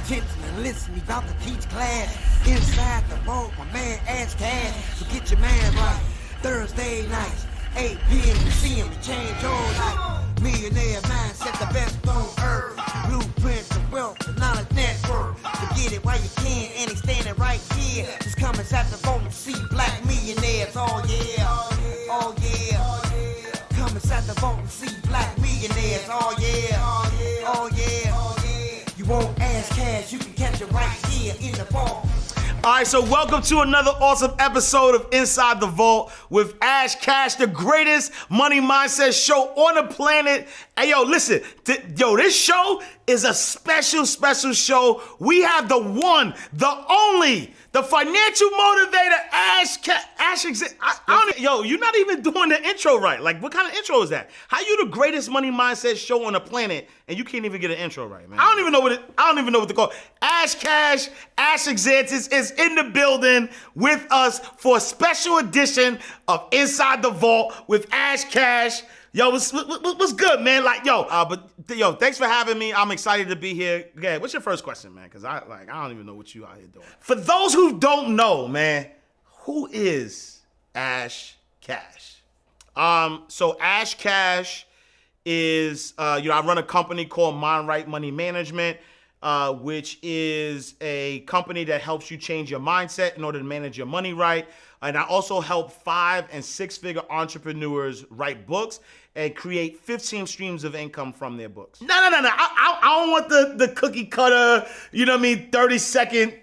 attention and listen, we about to teach class. Inside the vault, my man Ash Cash. So get your man right. Thursday nights, 8 p.m. to see him to change your life. Millionaire mindset, the best on earth. Blueprint to wealth, the knowledge network. So get it while you can, and he's standing right here. Just come inside the vault and see black millionaires. Oh yeah, oh yeah. Come inside the vault and see black millionaires. Oh yeah, oh yeah. You won't ask cash, you can catch it right here in the vault. All right, so welcome to another awesome episode of Inside the Vault with Ash Cash, the greatest money mindset show on the planet. Hey, yo, listen, this show is a special show. We have the one, the only, the financial motivator, Ash Cash. Yo, you're not even doing the intro right. Like, what kind of intro is that? How you the greatest money mindset show on the planet and you can't even get an intro right, man? I don't even know what to call it. Ash Cash, Ash Exantis is in the building with us for a special edition of Inside the Vault with Ash Cash. Yo, what's good, man? Like, yo, thanks for having me. I'm excited to be here. Okay, what's your first question, man? Because I don't even know what you out here doing. For those who don't know, man, who is Ash Cash? So Ash Cash is, I run a company called Mind Right Money Management, which is a company that helps you change your mindset in order to manage your money right. And I also help 5- and 6-figure entrepreneurs write books and create 15 streams of income from their books. No. I don't want the cookie cutter, 30-second,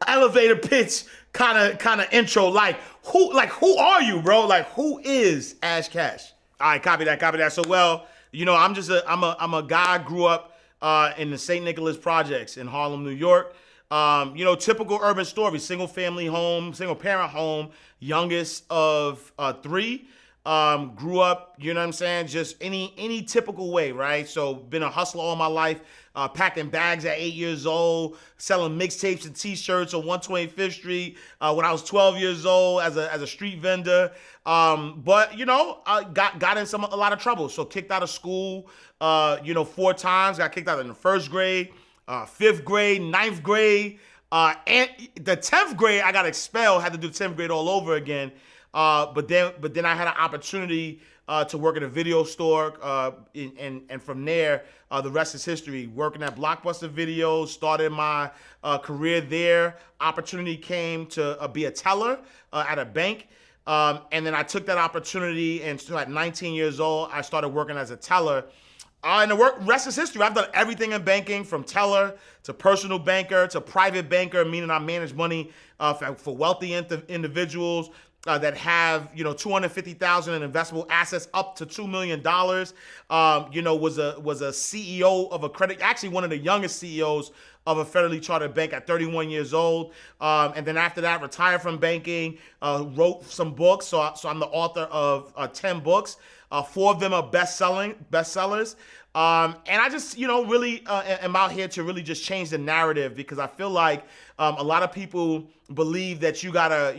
elevator pitch kind of intro. Who are you, bro? Like, who is Ash Cash? All right, copy that. So, I'm a guy. I grew up in the St. Nicholas Projects in Harlem, New York. Typical urban story, single parent home, youngest of 3. Grew up, just any typical way, right? So been a hustler all my life, packing bags at 8 years old, selling mixtapes and t-shirts on 125th Street when I was 12 years old as a street vendor. But I got in a lot of trouble. So kicked out of school, 4 times, got kicked out in the 1st grade, 5th grade, 9th grade, and the 10th grade, I got expelled, had to do 10th grade all over again. But then I had an opportunity to work at a video store, and from there, the rest is history. Working at Blockbuster Videos, started my career there. Opportunity came to be a teller at a bank, and then I took that opportunity, and so at 19 years old, I started working as a teller. And the rest is history. I've done everything in banking, from teller to personal banker to private banker, meaning I manage money for wealthy individuals that have, $250,000 in investable assets up to $2 million. Was a CEO of a credit, actually one of the youngest CEOs of a federally chartered bank at 31 years old. And then after that, retired from banking, wrote some books. So I'm the author of 10 books. 4 of them are bestsellers. And I just, really am out here to really just change the narrative, because I feel like a lot of people believe that you gotta,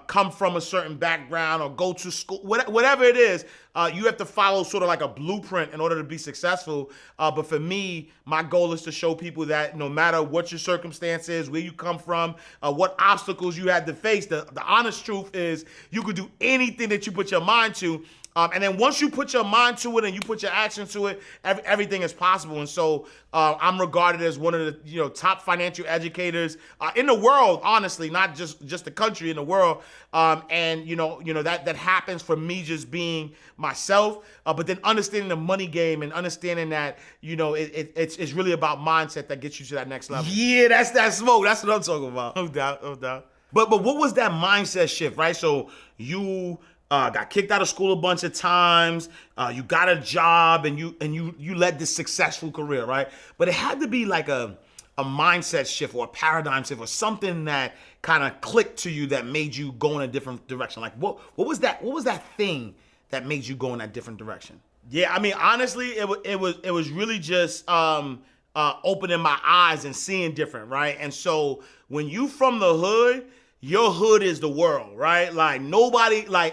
come from a certain background or go to school, whatever it is. You have to follow sort of like a blueprint in order to be successful. But for me, my goal is to show people that no matter what your circumstances, where you come from, what obstacles you had to face, the honest truth is you could do anything that you put your mind to. And then once you put your mind to it and you put your action to it, everything is possible. And so I'm regarded as one of the top financial educators in the world, honestly, not just the country, in the world. And that happens from me just being myself, but then understanding the money game and understanding that it's really about mindset that gets you to that next level. Yeah, that's that smoke. That's what I'm talking about. No doubt. But what was that mindset shift, right? So you got kicked out of school a bunch of times. You got a job, and you led this successful career, right? But it had to be like a mindset shift or a paradigm shift or something that kind of clicked to you that made you go in a different direction. Like what was that? What was that thing that made you go in that different direction? Yeah, I mean, honestly, it was really just opening my eyes and seeing different, right? And so when you from the hood, your hood is the world, right? Like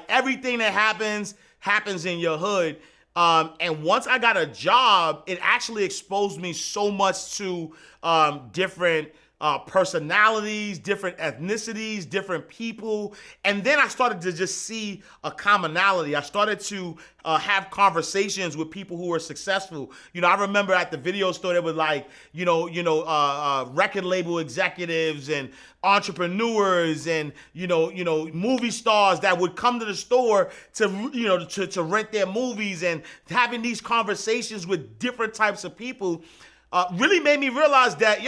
everything that happens in your hood. And once I got a job, it actually exposed me so much to different personalities, different ethnicities, different people. And then I started to just see a commonality. I started to have conversations with people who were successful. I remember at the video store, there was like, record label executives and entrepreneurs and, movie stars that would come to the store to rent their movies, and having these conversations with different types of people really made me realize that,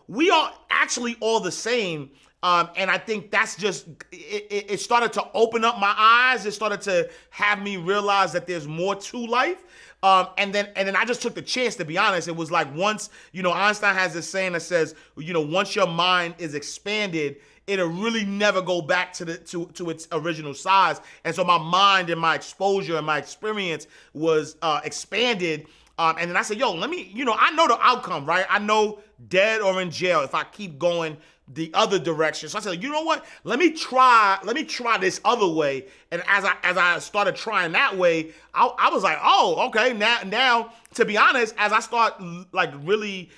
we are actually all the same. And I think that's just, it started to open up my eyes. It started to have me realize that there's more to life. And then I just took the chance, to be honest. It was like once, Einstein has this saying that says, once your mind is expanded, it'll really never go back to its original size. And so my mind and my exposure and my experience was expanded. And then I said, let me, I know the outcome, right? I know dead or in jail if I keep going the other direction. So I said, you know what? Let me try this other way. And as I started trying that way, I was like, oh, okay. Now, to be honest, as I start like really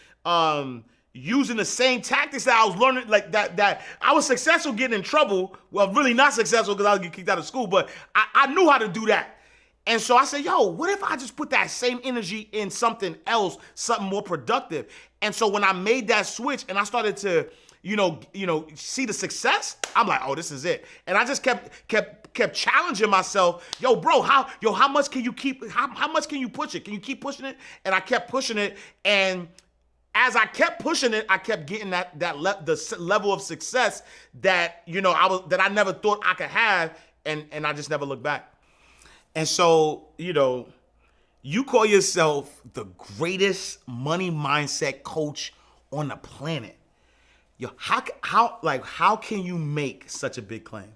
using the same tactics that I was learning, like that I was successful getting in trouble. Well, really not successful because I was getting kicked out of school, but I knew how to do that. And so I said, what if I just put that same energy in something else, something more productive? And so when I made that switch and I started to, see the success, I'm like, oh, this is it. And I just kept challenging myself. Bro, how much can you how much can you push it? Can you keep pushing it? And I kept pushing it. And as I kept pushing it, I kept getting the level of success that, that I never thought I could have. And I just never looked back. And so, you call yourself the greatest money mindset coach on the planet. How can you make such a big claim?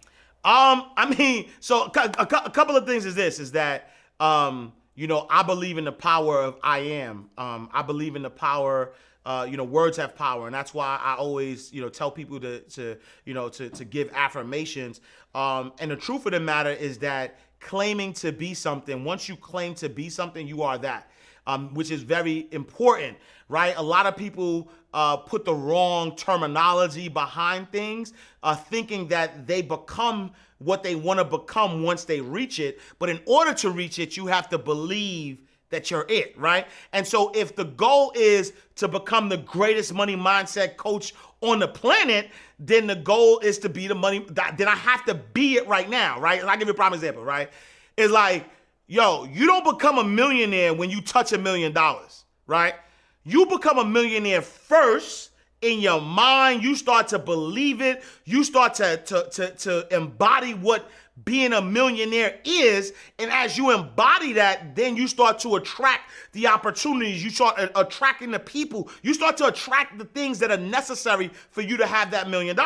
So a couple of things is that, I believe in the power of I am. I believe in the power, words have power. And that's why I always, tell people to give affirmations. And the truth of the matter is that claiming to be something, once you claim to be something, you are that, which is very important, right? A lot of people put the wrong terminology behind things, thinking that they become what they want to become once they reach it. But in order to reach it, you have to believe that you're it, right? And so if the goal is to become the greatest money mindset coach on the planet, then the goal is to be the money, then I have to be it right now, right? And I'll give you a prime example, right? It's like, you don't become a millionaire when you touch $1 million, right? You become a millionaire first in your mind. You start to believe it. You start to embody what being a millionaire is. And as you embody that, then you start to attract the opportunities. You start attracting the people. You start to attract the things that are necessary for you to have that $1 million.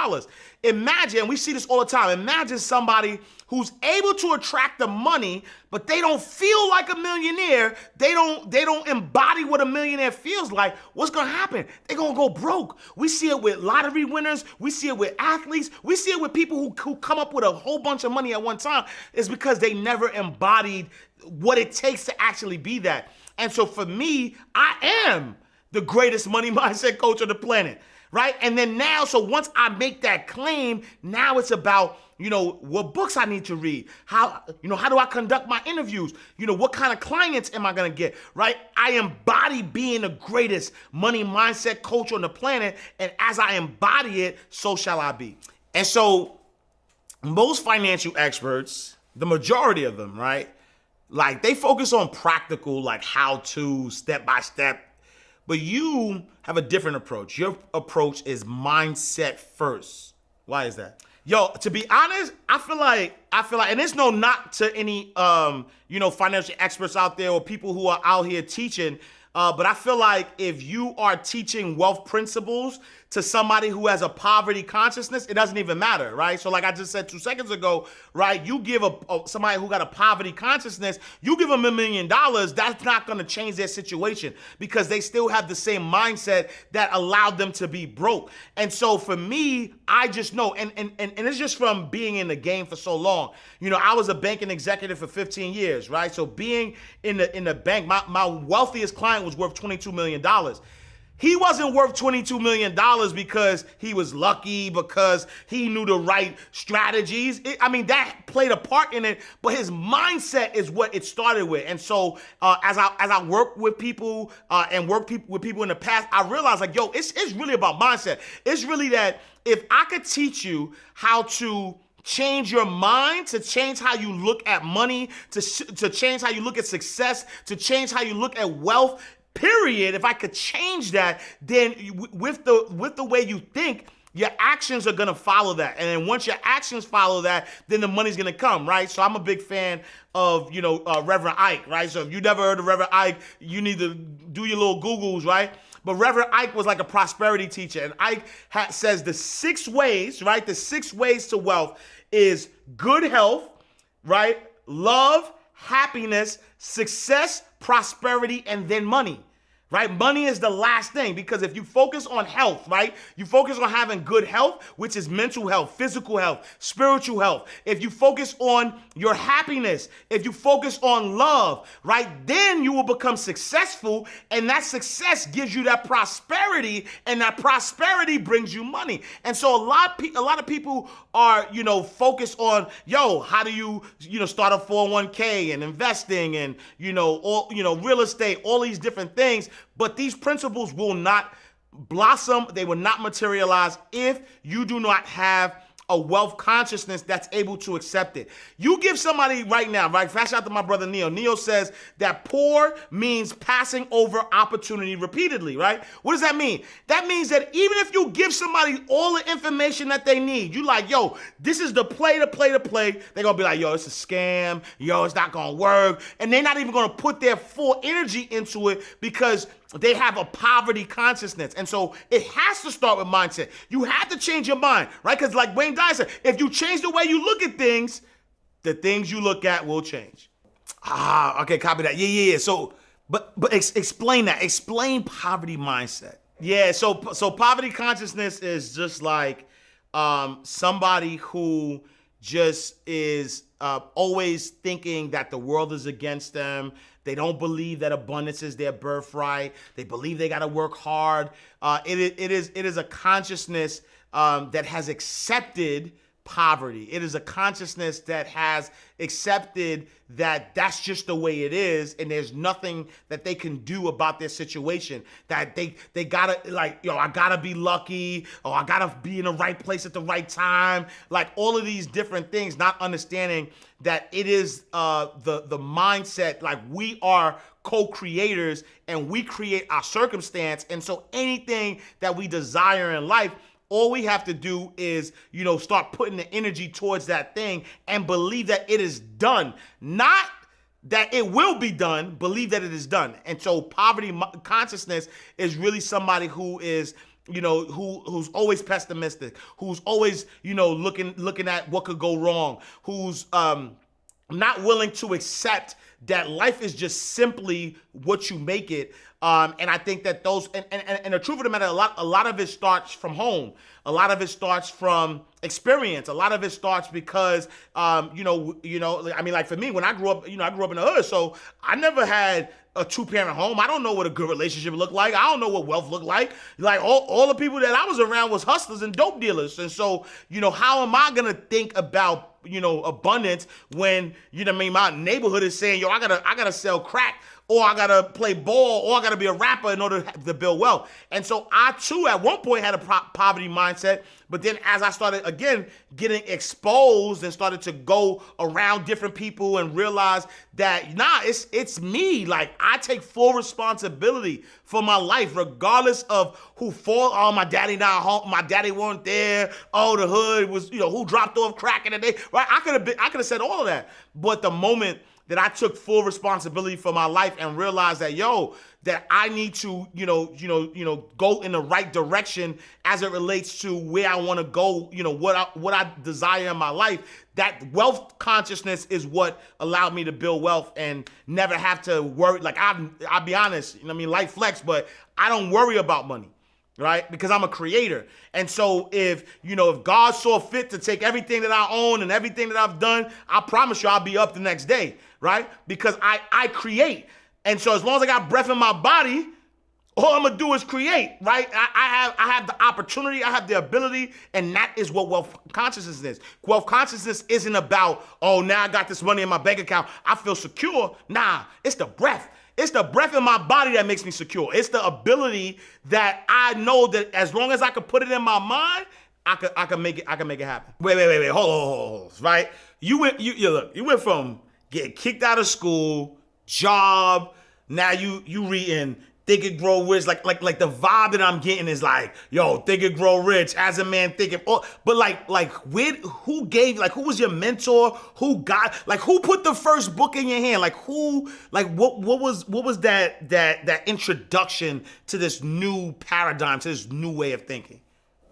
Imagine, we see this all the time. Imagine somebody who's able to attract the money, but they don't feel like a millionaire. They don't embody what a millionaire feels like. What's gonna happen? They're gonna go broke. We see it with lottery winners. We see it with athletes. We see it with people who come up with a whole bunch of money at one time. It's because they never embodied what it takes to actually be that. And so for me, I am the greatest money mindset coach on the planet, right? And then now, so once I make that claim, now it's about, what books I need to read, how do I conduct my interviews, what kind of clients am I going to get, right? I embody being the greatest money mindset coach on the planet. And as I embody it, so shall I be. And so most financial experts, the majority of them, right? Like they focus on practical, like how to, step by step. But you have a different approach. Your approach is mindset first. Why is that? To be honest, I feel like, and there's no knock to any, financial experts out there or people who are out here teaching. But I feel like if you are teaching wealth principles to somebody who has a poverty consciousness, it doesn't even matter, right? So like I just said 2 seconds ago, right? You give somebody who got a poverty consciousness, you give them $1 million, that's not going to change their situation because they still have the same mindset that allowed them to be broke. And so for me, I just know, and it's just from being in the game for so long. You know, I was a banking executive for 15 years, right? So being in the bank, my wealthiest client was worth $22 million. He wasn't worth $22 million because he was lucky, because he knew the right strategies. That played a part in it, but his mindset is what it started with. And so as I work with people and with people in the past, I realized like, yo, it's really about mindset. It's really that if I could teach you how to change your mind, to change how you look at money, to change how you look at success, to change how you look at wealth, period. If I could change that, then with the way you think, your actions are gonna follow that. And then once your actions follow that, then the money's gonna come, right? So I'm a big fan of, Reverend Ike, right? So if you never heard of Reverend Ike, you need to do your little Googles, right? But Reverend Ike was like a prosperity teacher. And Ike says the 6 ways, right? The 6 ways to wealth is good health, right? Love, happiness, success, prosperity, and then money. Right? Money is the last thing, because if you focus on health, right? You focus on having good health, which is mental health, physical health, spiritual health. If you focus on your happiness, if you focus on love, right? Then you will become successful, and that success gives you that prosperity, and that prosperity brings you money. And so a lot of people are, focused on, how do you, start a 401k and investing and, real estate, all these different things. But these principles will not blossom, they will not materialize if you do not have a wealth consciousness that's able to accept it. You give somebody right now, right? Fast out to my brother Neo. Neo says that poor means passing over opportunity repeatedly, right? What does that mean? That means that even if you give somebody all the information that they need, you like, yo, this is the play, they're gonna be like, yo, it's a scam, yo, it's not gonna work. And they're not even gonna put their full energy into it because they have a poverty consciousness. And so it has to start with mindset. You have to change your mind, right? Because like Wayne Dyer said, if you change the way you look at things, the things you look at will change. Okay, copy that. Yeah. So, but explain that. Explain poverty mindset. Yeah, so poverty consciousness is just like somebody who just is always thinking that the world is against them. They don't believe that abundance is their birthright. They believe they got to work hard. It is a consciousness that has accepted poverty. It is a consciousness that has accepted that that's just the way it is, and there's nothing that they can do about their situation. That they gotta, like, I gotta be lucky, or I gotta be in the right place at the right time. Like all of these different things, not understanding that it is the mindset. Like we are co-creators, and we create our circumstance. And so anything that we desire in life, all we have to do is, start putting the energy towards that thing and believe that it is done. Not that it will be done, believe that it is done. And so poverty consciousness is really somebody who is, who's always pessimistic, who's always, looking at what could go wrong, who's not willing to accept that life is just simply what you make it. And I think that those, and the truth of the matter, a lot of it starts from home. A lot of it starts from experience. A lot of it starts because, like for me, when I grew up, I grew up in the hood, so I never had a 2-parent home. I don't know what a good relationship looked like. I don't know what wealth looked like. Like all the people that I was around was hustlers and dope dealers. And so, how am I going to think about, abundance when, my neighborhood is saying, yo, I gotta sell crack, or I gotta play ball, or I gotta be a rapper in order to build wealth. And so I too, at one point, had a poverty mindset. But then as I started, again, getting exposed and started to go around different people and realize that, it's me. Like, I take full responsibility for my life, regardless of who fought. Oh, my daddy not home. My daddy weren't there. Oh, the hood was, who dropped off crack in the day. Right? I could have said all of that. But the moment that I took full responsibility for my life and realized that, that I need to, go in the right direction as it relates to where I want to go, what I desire in my life. That wealth consciousness is what allowed me to build wealth and never have to worry. Like, I'll be honest, light flex, but I don't worry about money. Right? Because I'm a creator. And so if God saw fit to take everything that I own and everything that I've done, I promise you I'll be up the next day, right? Because I create. And so as long as I got breath in my body, all I'm gonna do is create, right? I have the opportunity, I have the ability, and that is what wealth consciousness is. Wealth consciousness isn't about, now I got this money in my bank account, I feel secure. Nah, it's the breath. It's the breath in my body that makes me secure. It's the ability that I know that as long as I can put it in my mind, I can make it happen. Wait. Hold on. Right? You went from getting kicked out of school, job, now you reading Think and Grow Rich, like the vibe that I'm getting is like, Think and Grow Rich, as a man thinking. But who was your mentor? Who put the first book in your hand? What was that introduction to this new paradigm, to this new way of thinking?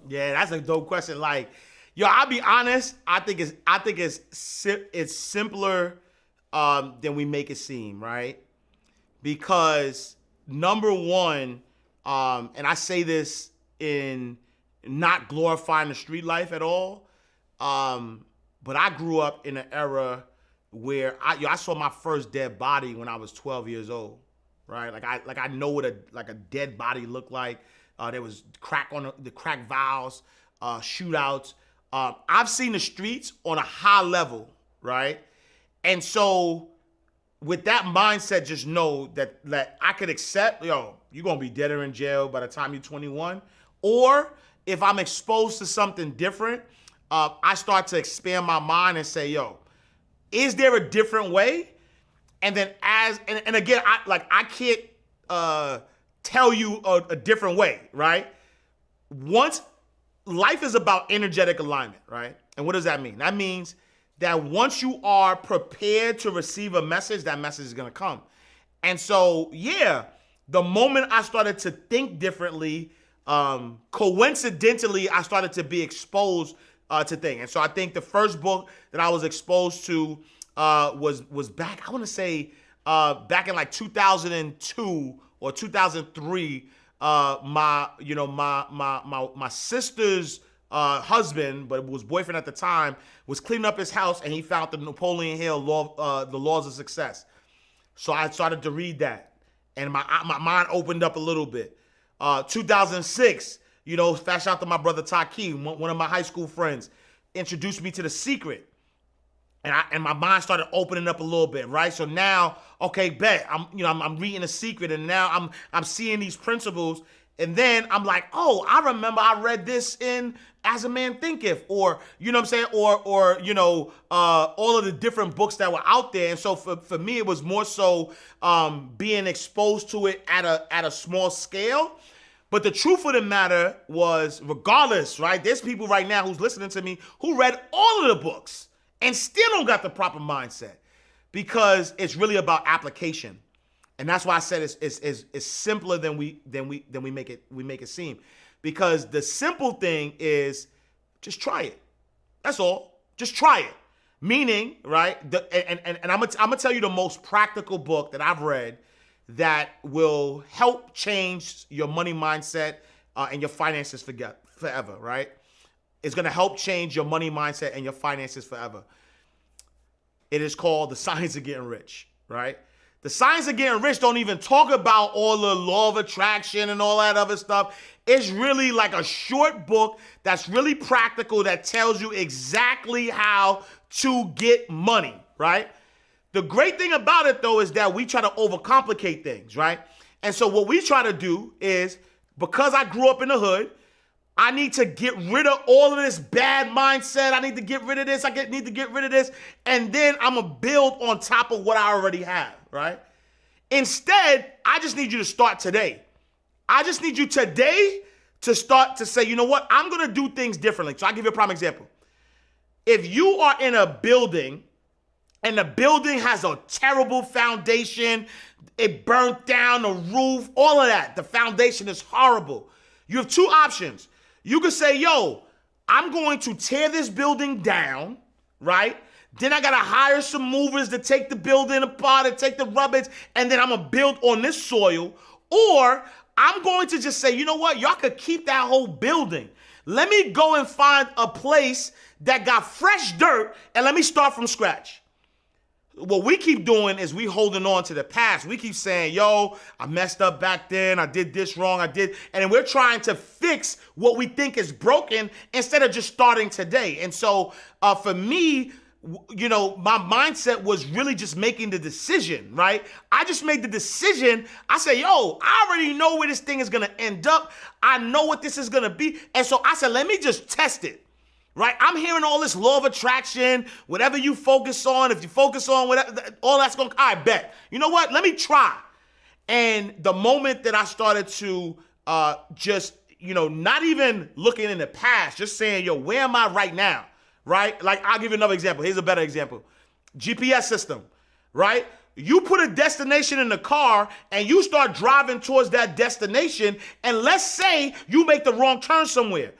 Yeah, that's a dope question. I'll be honest. I think it's simpler than we make it seem, right? Because number one, and I say this in not glorifying the street life at all, but I grew up in an era where I saw my first dead body when I was 12 years old, right? I know what a dead body looked like. There was crack on the crack valves, shootouts. I've seen the streets on a high level, right? And so with that mindset, just know that I could accept, you're going to be dead or in jail by the time you're 21. Or if I'm exposed to something different, I start to expand my mind and say, is there a different way? And then and again, I can't tell you a different way, right? Once life is about energetic alignment, right? And what does that mean? That means that once you are prepared to receive a message, that message is going to come. And so, the moment I started to think differently, coincidentally, I started to be exposed to things. And so I think the first book that I was exposed to was back, I want to say, back in 2002 or 2003. My sister's husband, but was boyfriend at the time, was cleaning up his house and he found the Napoleon Hill the Laws of Success. So I started to read that and my mind opened up a little bit. 2006, fast out to my brother Taki, one of my high school friends, introduced me to The Secret. And my mind started opening up a little bit, right? So now, okay, bet I'm reading The Secret, and now I'm seeing these principles, and then I'm like, I remember I read this in As a Man Thinketh, or what I'm saying, or all of the different books that were out there. And so for me, it was more so being exposed to it at a small scale. But the truth of the matter was, regardless, right? There's people right now who's listening to me who read all of the books and still don't got the proper mindset, because it's really about application. And that's why I said it's simpler than we make it seem. Because the simple thing is just try it. That's all. Just try it. Meaning, right? And I'm gonna tell you the most practical book that I've read that will help change your money mindset and your finances forever, right? It's going to help change your money mindset and your finances forever. It is called The Science of Getting Rich, right? The Science of Getting Rich don't even talk about all the law of attraction and all that other stuff. It's really like a short book that's really practical, that tells you exactly how to get money, right? The great thing about it, though, is that we try to overcomplicate things, right? And so what we try to do is, because I grew up in the hood, I need to get rid of all of this bad mindset. I need to get rid of this. Need to get rid of this. And then I'm going to build on top of what I already have, right? Instead, I just need you to start today. I just need you today to start to say, you know what? I'm going to do things differently. So I'll give you a prime example. If you are in a building and the building has a terrible foundation. It burnt down the roof, all of that. The foundation is horrible. You have two options. You could say, yo, I'm going to tear this building down, right? Then I got to hire some movers to take the building apart and take the rubbish, and then I'm going to build on this soil. Or I'm going to just say, you know what? Y'all could keep that whole building. Let me go and find a place that got fresh dirt, and let me start from scratch. What we keep doing is we holding on to the past. We keep saying, yo, I messed up back then. I did this wrong. And then we're trying to fix what we think is broken instead of just starting today. And so for me, you know, my mindset was really just making the decision, right? I just made the decision. I say, yo, I already know where this thing is going to end up. I know what this is going to be. And so I said, let me just test it. Right? I'm hearing all this law of attraction, whatever you focus on, if you focus on whatever, all that's going to, I bet. You know what? Let me try. And the moment that I started to just, you know, not even looking in the past, just saying, yo, where am I right now? Right? Like, I'll give you another example. Here's a better example. GPS system, right? You put a destination in the car and you start driving towards that destination, and let's say you make the wrong turn somewhere.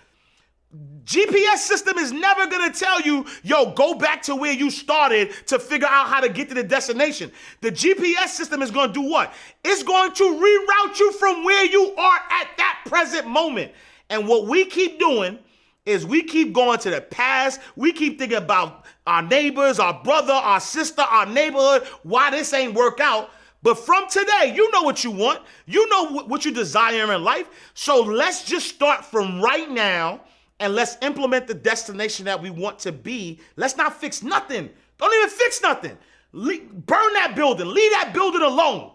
GPS system is never going to tell you, yo, go back to where you started to figure out how to get to the destination. The GPS system is going to do what? It's going to reroute you from where you are at that present moment. And what we keep doing is we keep going to the past. We keep thinking about our neighbors, our brother, our sister, our neighborhood, why this ain't work out. But from today, you know what you want. You know what you desire in life. So let's just start from right now. And let's implement the destination that we want to be. Let's not fix nothing. Don't even fix nothing. Burn that building. Leave that building alone.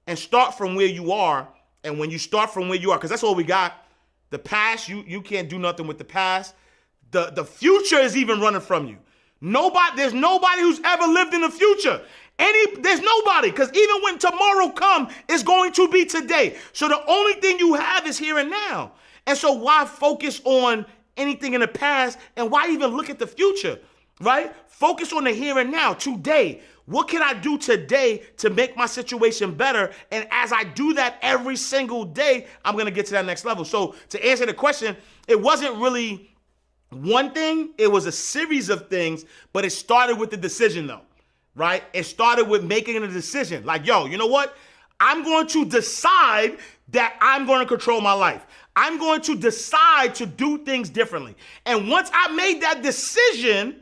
And start from where you are. And when you start from where you are, because that's all we got. The past, you can't do nothing with the past. The future is even running from you. There's nobody who's ever lived in the future. There's nobody, because even when tomorrow comes, it's going to be today. So the only thing you have is here and now. And so why focus on anything in the past, and why even look at the future, right? Focus on the here and now, today. What can I do today to make my situation better? And as I do that every single day, I'm going to get to that next level. So to answer the question, it wasn't really one thing. It was a series of things, but it started with the decision though, right? It started with making a decision. Like, yo, you know what? I'm going to decide that I'm going to control my life. I'm going to decide to do things differently. And once I made that decision,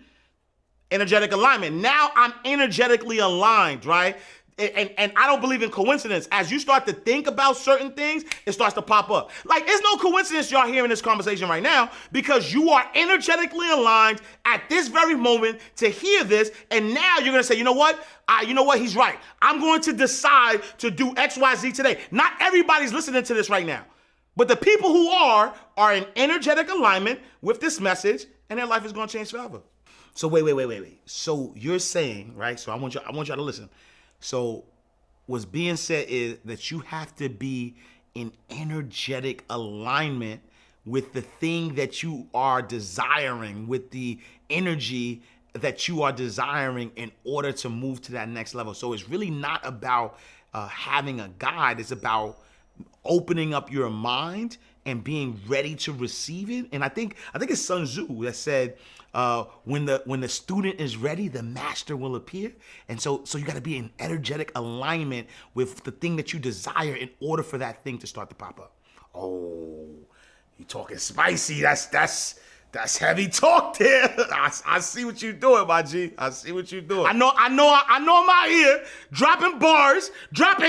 energetic alignment, now I'm energetically aligned, right? And I don't believe in coincidence. As you start to think about certain things, it starts to pop up. Like, it's no coincidence y'all hearing this conversation right now, because you are energetically aligned at this very moment to hear this. And now you're going to say, you know what? He's right. I'm going to decide to do X, Y, Z today. Not everybody's listening to this right now. But the people who are in energetic alignment with this message, and their life is going to change forever. So wait. So you're saying, right? So I want y'all to listen. So what's being said is that you have to be in energetic alignment with the thing that you are desiring, with the energy that you are desiring in order to move to that next level. So it's really not about having a guide. It's about opening up your mind and being ready to receive it. And I think it's Sun Tzu that said, when the student is ready, the master will appear. And so you got to be in energetic alignment with the thing that you desire in order for that thing to start to pop up. Oh, you talking spicy. That's heavy talk there. I see what you're doing, my G. I see what you're doing. I know I'm out here dropping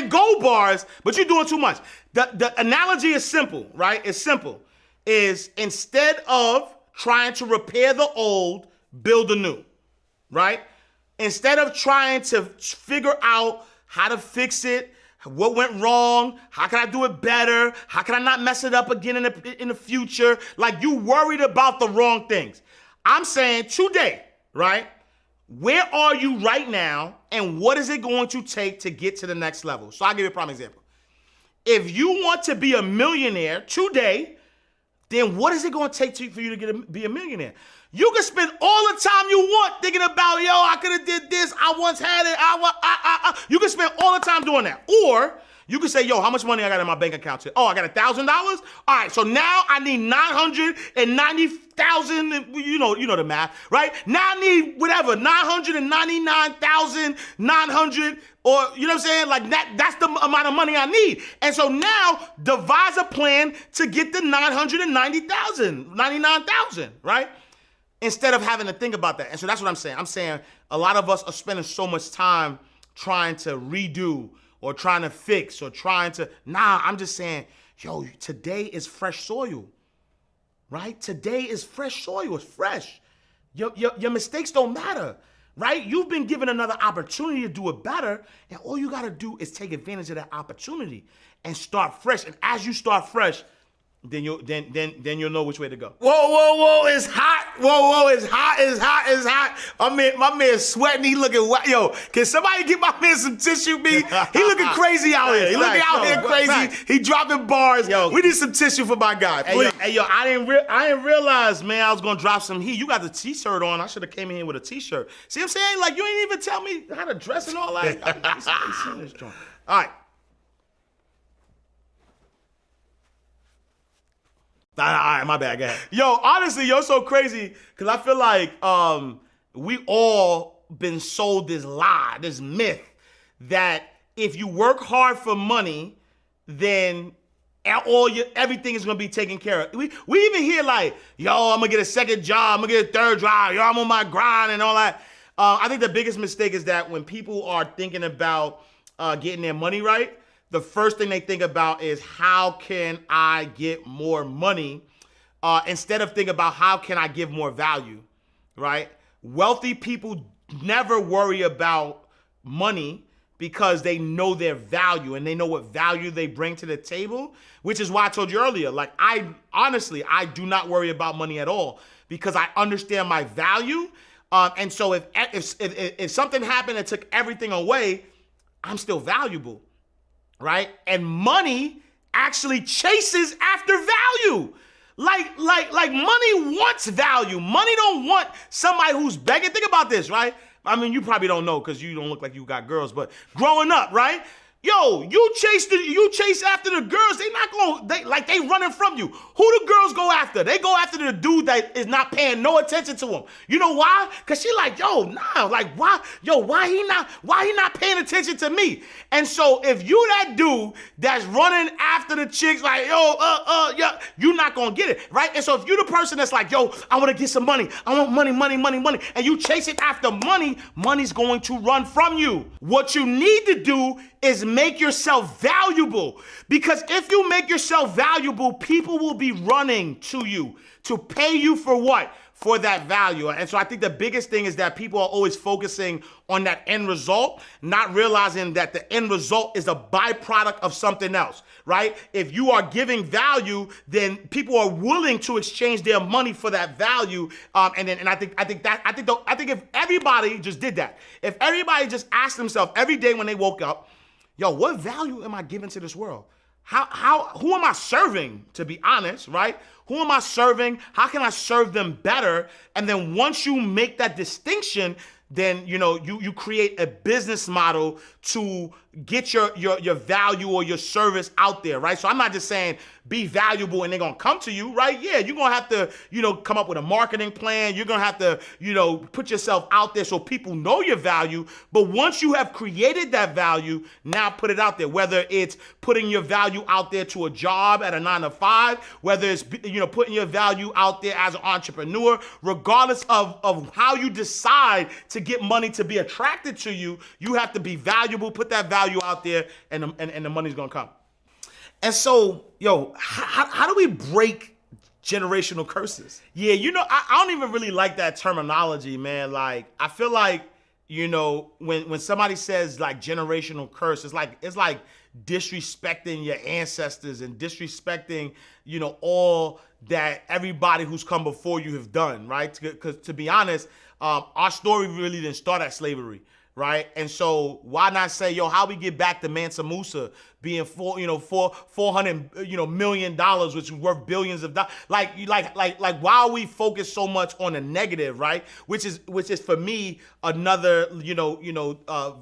gold bars, but you're doing too much. The analogy is simple, right? It's simple. Is instead of trying to repair the old, build the new, right? Instead of trying to figure out how to fix it, what went wrong, how can I do it better, how can I not mess it up again in the future, like you worried about the wrong things. I'm saying today, right? Where are you right now, and what is it going to take to get to the next level? So I'll give you a prime example. If you want to be a millionaire today, then what is it going to take for you to be a millionaire? You can spend all the time you want thinking about, yo, I could have did this. I once had it. You can spend all the time doing that. Or you can say, yo, how much money I got in my bank account today? Oh, I got $1,000? All right, so now I need 990,000, you know the math, right? Now I need whatever, 999,900, or you know what I'm saying? Like that's the amount of money I need. And so now devise a plan to get the 99,000, right? Instead of having to think about that. And so that's what I'm saying. I'm saying a lot of us are spending so much time trying to redo or trying to fix or trying to, I'm just saying, yo, today is fresh soil, right? Today is fresh soil, it's fresh. Your mistakes don't matter, right? You've been given another opportunity to do it better, and all you gotta do is take advantage of that opportunity and start fresh. And as you start fresh, then you'll know which way to go. Whoa, it's hot. Whoa, it's hot. My man's sweating, he looking wet. Yo, can somebody get my man some tissue, B? He looking crazy out here. He looking out here crazy. He dropping bars. Yo, we need some tissue for my guy, please. Hey, yo, I didn't realize, man, I was gonna drop some heat. You got the t-shirt on. I should have came in here with a t-shirt. See what I'm saying? Like, you ain't even tell me how to dress and all that. All right. All right, my bad, go ahead. Yo, honestly, you're so crazy, because I feel like we all been sold this lie, this myth, that if you work hard for money, then everything is going to be taken care of. We even hear like, yo, I'm going to get a second job, I'm going to get a third job, yo, I'm on my grind and all that. I think the biggest mistake is that when people are thinking about getting their money right, the first thing they think about is how can I get more money instead of thinking about how can I give more value, right? Wealthy people never worry about money because they know their value and they know what value they bring to the table, which is why I told you earlier, like I do not worry about money at all because I understand my value. And so if something happened and took everything away, I'm still valuable. Right? And money actually chases after value. Like money wants value. Money don't want somebody who's begging. Think about this, right? I mean, you probably don't know because you don't look like you got girls, but growing up, right? Yo, you chase after the girls. They running from you. Who the girls go after? They go after the dude that is not paying no attention to them. You know why? Cause she like, yo, nah, like why? Yo, why he not paying attention to me? And so if you that dude that's running after the chicks, like, yeah, you're not gonna get it, right? And so if you the person that's like, yo, I want to get some money. I want money, and you chasing after money, money's going to run from you. What you need to do is make yourself valuable. Because if you make yourself valuable, people will be running to you to pay you for what? For that value. And so I think the biggest thing is that people are always focusing on that end result, not realizing that the end result is a byproduct of something else, right? If you are giving value, then people are willing to exchange their money for that value. And I think if everybody just did that, if everybody just asked themselves every day when they woke up, yo, what value am I giving to this world? Who am I serving, to be honest, right? Who am I serving? How can I serve them better? And then once you make that distinction, then you create a business model to get your value or your service out there, right? So I'm not just saying be valuable and they're gonna come to you, right? Yeah, you're gonna have to, come up with a marketing plan. You're gonna have to, put yourself out there so people know your value. But once you have created that value, now put it out there, whether it's putting your value out there to a job at a 9-to-5, whether it's, putting your value out there as an entrepreneur, regardless of how you decide to get money to be attracted to you, you have to be valuable, put that value out there, and the money's gonna come. And so, yo, how do we break generational curses? Yeah, I don't even really like that terminology, man. Like, I feel like, when somebody says like generational curse, it's like disrespecting your ancestors and disrespecting, all that everybody who's come before you have done, right? Because to be honest, our story really didn't start at slavery, right? And so why not say, yo, how we get back to Mansa Musa being $400 million, which is worth billions of dollars? Like why are we focused so much on the negative, right? Which is for me another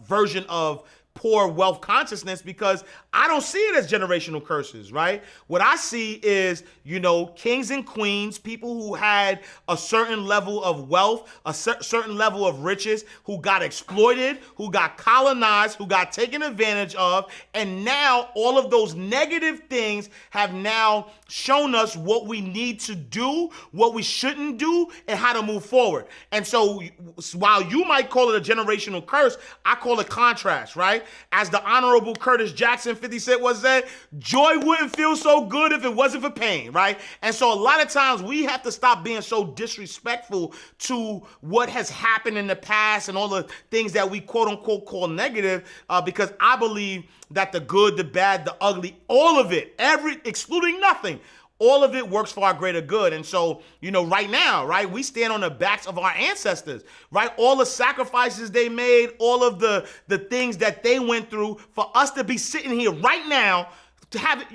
version of poor wealth consciousness, because I don't see it as generational curses, right? What I see is, kings and queens, people who had a certain level of wealth, a certain level of riches, who got exploited, who got colonized, who got taken advantage of, and now all of those negative things have now shown us what we need to do, what we shouldn't do, and how to move forward. And so while you might call it a generational curse, I call it contrast, right? As the Honorable Curtis Jackson, 50 Cent was said, joy wouldn't feel so good if it wasn't for pain, right? And so a lot of times we have to stop being so disrespectful to what has happened in the past and all the things that we quote unquote call negative, because I believe that the good, the bad, the ugly, all of it, excluding nothing, all of it works for our greater good. And so, right now, right, we stand on the backs of our ancestors, right? All the sacrifices they made, all of the things that they went through for us to be sitting here right now to have it.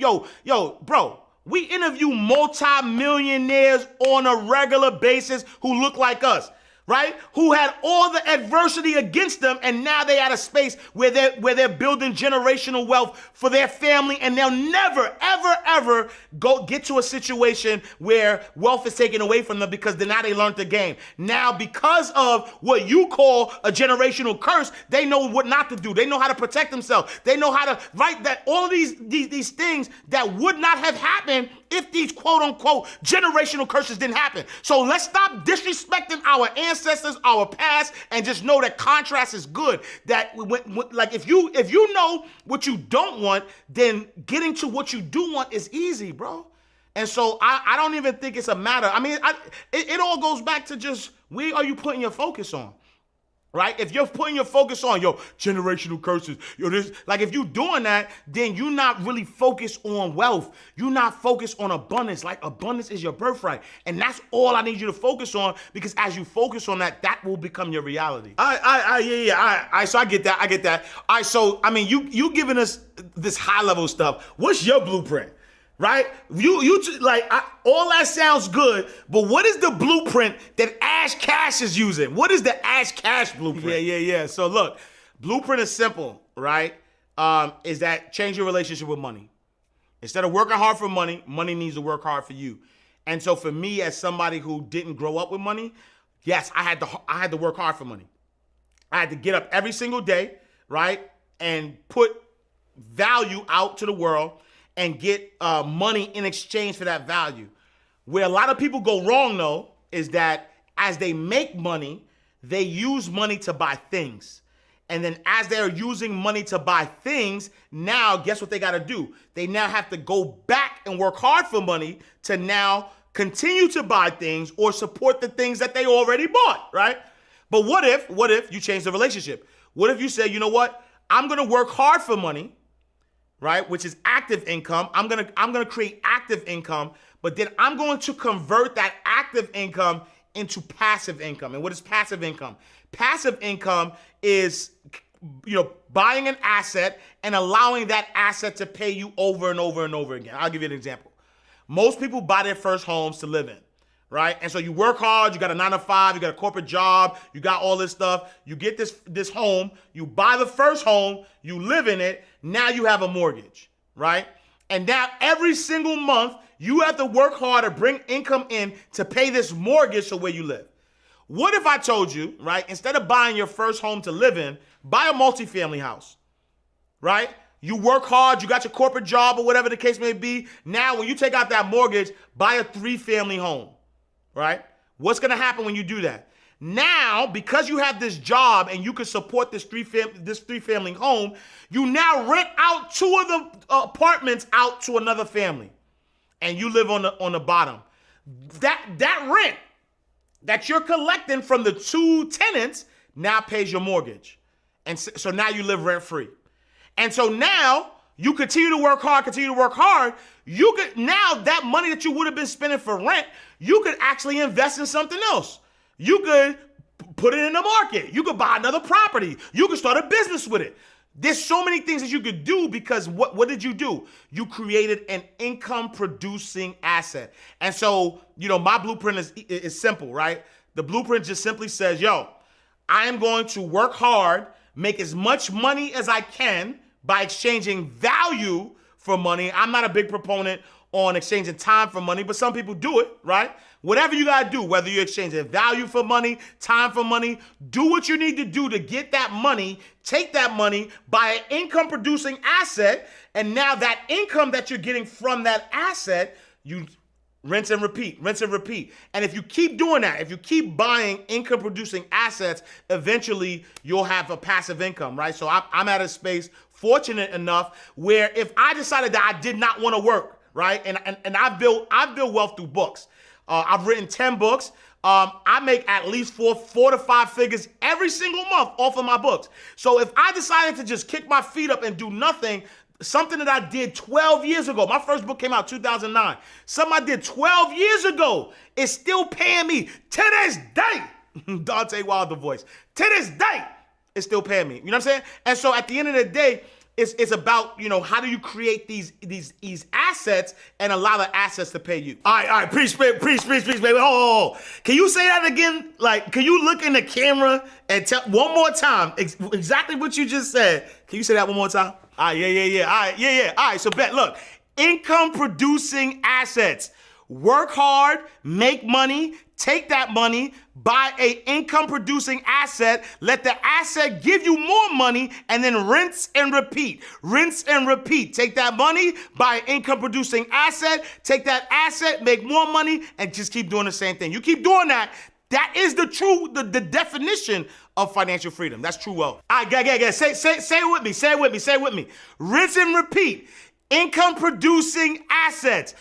Bro, we interview multi-millionaires on a regular basis who look like us, right? Who had all the adversity against them, and now they at a space where they're building generational wealth for their family, and they'll never, ever, ever get to a situation where wealth is taken away from them, because now they learned the game. Now, because of what you call a generational curse, they know what not to do. They know how to protect themselves. They know how to that all of these things that would not have happened if these quote unquote generational curses didn't happen. So let's stop disrespecting our ancestors, our past, and just know that contrast is good. That if you know what you don't want, then getting to what you do want is easy, bro. And so I don't even think it's a matter. I mean, it all goes back to just where are you putting your focus on? Right? If you're putting your focus on, generational curses, this, if you're doing that, then you're not really focused on wealth. You're not focused on abundance. Like, abundance is your birthright. And that's all I need you to focus on, because as you focus on that, that will become your reality. So I get that. All right, so, I mean, you giving us this high level stuff. What's your blueprint? Right? All that sounds good, but what is the blueprint that Ash Cash is using? What is the Ash Cash blueprint? Yeah. So look, blueprint is simple, right? Is that change your relationship with money. Instead of working hard for money, money needs to work hard for you. And so for me, as somebody who didn't grow up with money, yes, I had to work hard for money. I had to get up every single day, right? And put value out to the world and get money in exchange for that value. Where a lot of people go wrong, though, is that as they make money, they use money to buy things. And then as they're using money to buy things, now guess what they got to do? They now have to go back and work hard for money to now continue to buy things or support the things that they already bought, right? But what if you change the relationship? What if you say, you know what? I'm going to work hard for money, right? Which is active income. I'm gonna create active income, but then I'm going to convert that active income into passive income. And what is passive income? Passive income is, buying an asset and allowing that asset to pay you over and over and over again. I'll give you an example. Most people buy their first homes to live in, right? And so you work hard, you got a 9-to-5, you got a corporate job, you got all this stuff. You get this home, you buy the first home, you live in it. Now you have a mortgage, right? And now every single month, you have to work hard to bring income in to pay this mortgage to where you live. What if I told you, right, instead of buying your first home to live in, buy a multifamily house, right? You work hard, you got your corporate job or whatever the case may be. Now, when you take out that mortgage, buy a 3-family home, right? What's going to happen when you do that? Now, because you have this job and you can support this three-family home, you now rent out 2 of the apartments out to another family, and you live on the bottom. That rent that you're collecting from the 2 tenants now pays your mortgage, and so now you live rent-free. And so now you continue to work hard. You could now that money that you would have been spending for rent, you could actually invest in something else. You could put it in the market. You could buy another property. You could start a business with it. There's so many things that you could do because what did you do? You created an income producing asset. And so, my blueprint is simple, right? The blueprint just simply says, I am going to work hard, make as much money as I can by exchanging value for money. I'm not a big proponent on exchanging time for money, but some people do it, right? Whatever you gotta do, whether you're exchanging value for money, time for money, do what you need to do to get that money, take that money, buy an income producing asset, and now that income that you're getting from that asset, you rinse and repeat, rinse and repeat. And if you keep doing that, if you keep buying income producing assets, eventually you'll have a passive income, right? So I'm at a space fortunate enough where if I decided that I did not want to work, right? And I've built wealth through books. I've written 10 books. I make at least four to five figures every single month off of my books. So if I decided to just kick my feet up and do nothing, something that I did 12 years ago, my first book came out 2009. Something I did 12 years ago is still paying me to this day. Dante Wilder voice. To this day, it's still paying me. You know what I'm saying? And so at the end of the day, it's about, how do you create these assets and allow the assets to pay you? All right, preach, baby. Oh. Can you say that again? Like, can you look in the camera and tell one more time exactly what you just said? Can you say that one more time? All right, yeah. All right, so bet, look, income producing assets. Work hard, make money, take that money, buy a income producing asset, let the asset give you more money, and then rinse and repeat. Rinse and repeat. Take that money, buy an income producing asset, take that asset, make more money, and just keep doing the same thing. You keep doing that. That is the definition of financial freedom. That's true wealth. All right, yeah. Say it with me. Rinse and repeat. Income producing assets.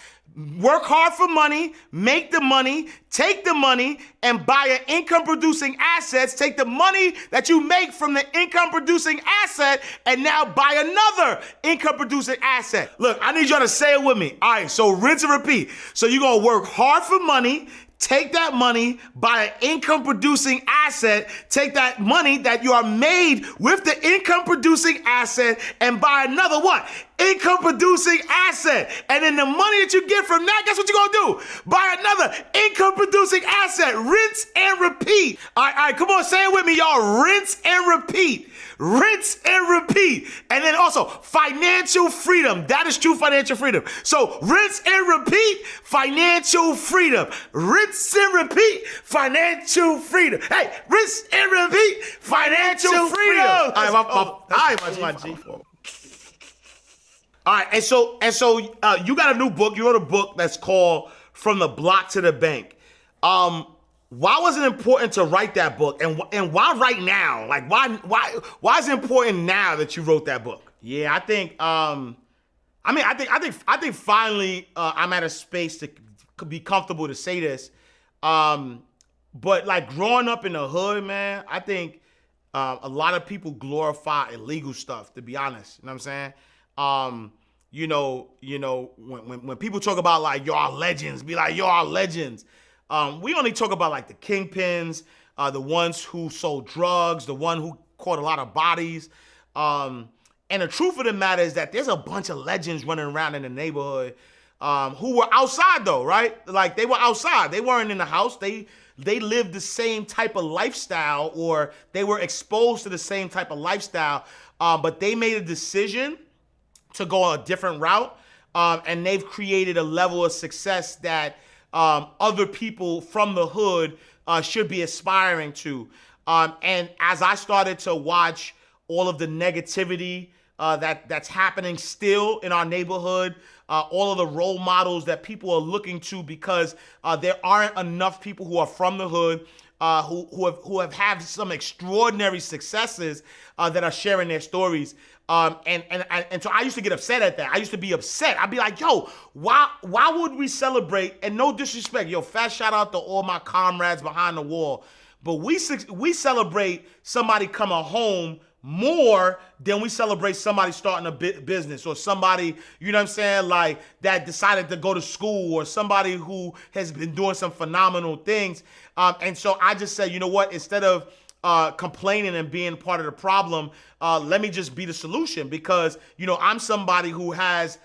Work hard for money, make the money, take the money, and buy an income-producing assets. Take the money that you make from the income-producing asset and now buy another income-producing asset. Look, I need y'all to say it with me. All right, so rinse and repeat. So you're going to work hard for money, take that money, buy an income-producing asset, take that money that you are made with the income-producing asset and buy another what? Income-producing asset. And then the money that you get from that, guess what you're going to do? Buy another income-producing asset. Rinse and repeat. All right, come on, say it with me, y'all. Rinse and repeat. Rinse and repeat. And then also financial freedom. That is true financial freedom. So rinse and repeat, financial freedom. Rinse and repeat, financial freedom. Hey, rinse and repeat, financial freedom. All right, and so you got a new book. You wrote a book that's called From the Block to the Bank. Why was it important to write that book, and why right now? Like, why is it important now that you wrote that book? Yeah, I think finally I'm at a space to be comfortable to say this. But like growing up in the hood, man, I think a lot of people glorify illegal stuff. To be honest, you know what I'm saying? When people talk about like y'all legends, be like y'all legends. We only talk about like the kingpins, the ones who sold drugs, the one who caught a lot of bodies. And the truth of the matter is that there's a bunch of legends running around in the neighborhood who were outside though, right? Like they were outside. They weren't in the house. They lived the same type of lifestyle, or they were exposed to the same type of lifestyle, but they made a decision to go a different route, and they've created a level of success that other people from the hood should be aspiring to. And as I started to watch all of the negativity that's happening still in our neighborhood, all of the role models that people are looking to because there aren't enough people who are from the hood who have had some extraordinary successes that are sharing their stories. And so I used to get upset at that. I used to be upset. I'd be like, yo, why would we celebrate? And no disrespect, yo, fat shout out to all my comrades behind the wall. But we celebrate somebody coming home more than we celebrate somebody starting a business or somebody, you know what I'm saying, like that decided to go to school or somebody who has been doing some phenomenal things. And so I just said, you know what, instead of complaining and being part of the problem, let me just be the solution because, you know, I'm somebody who has,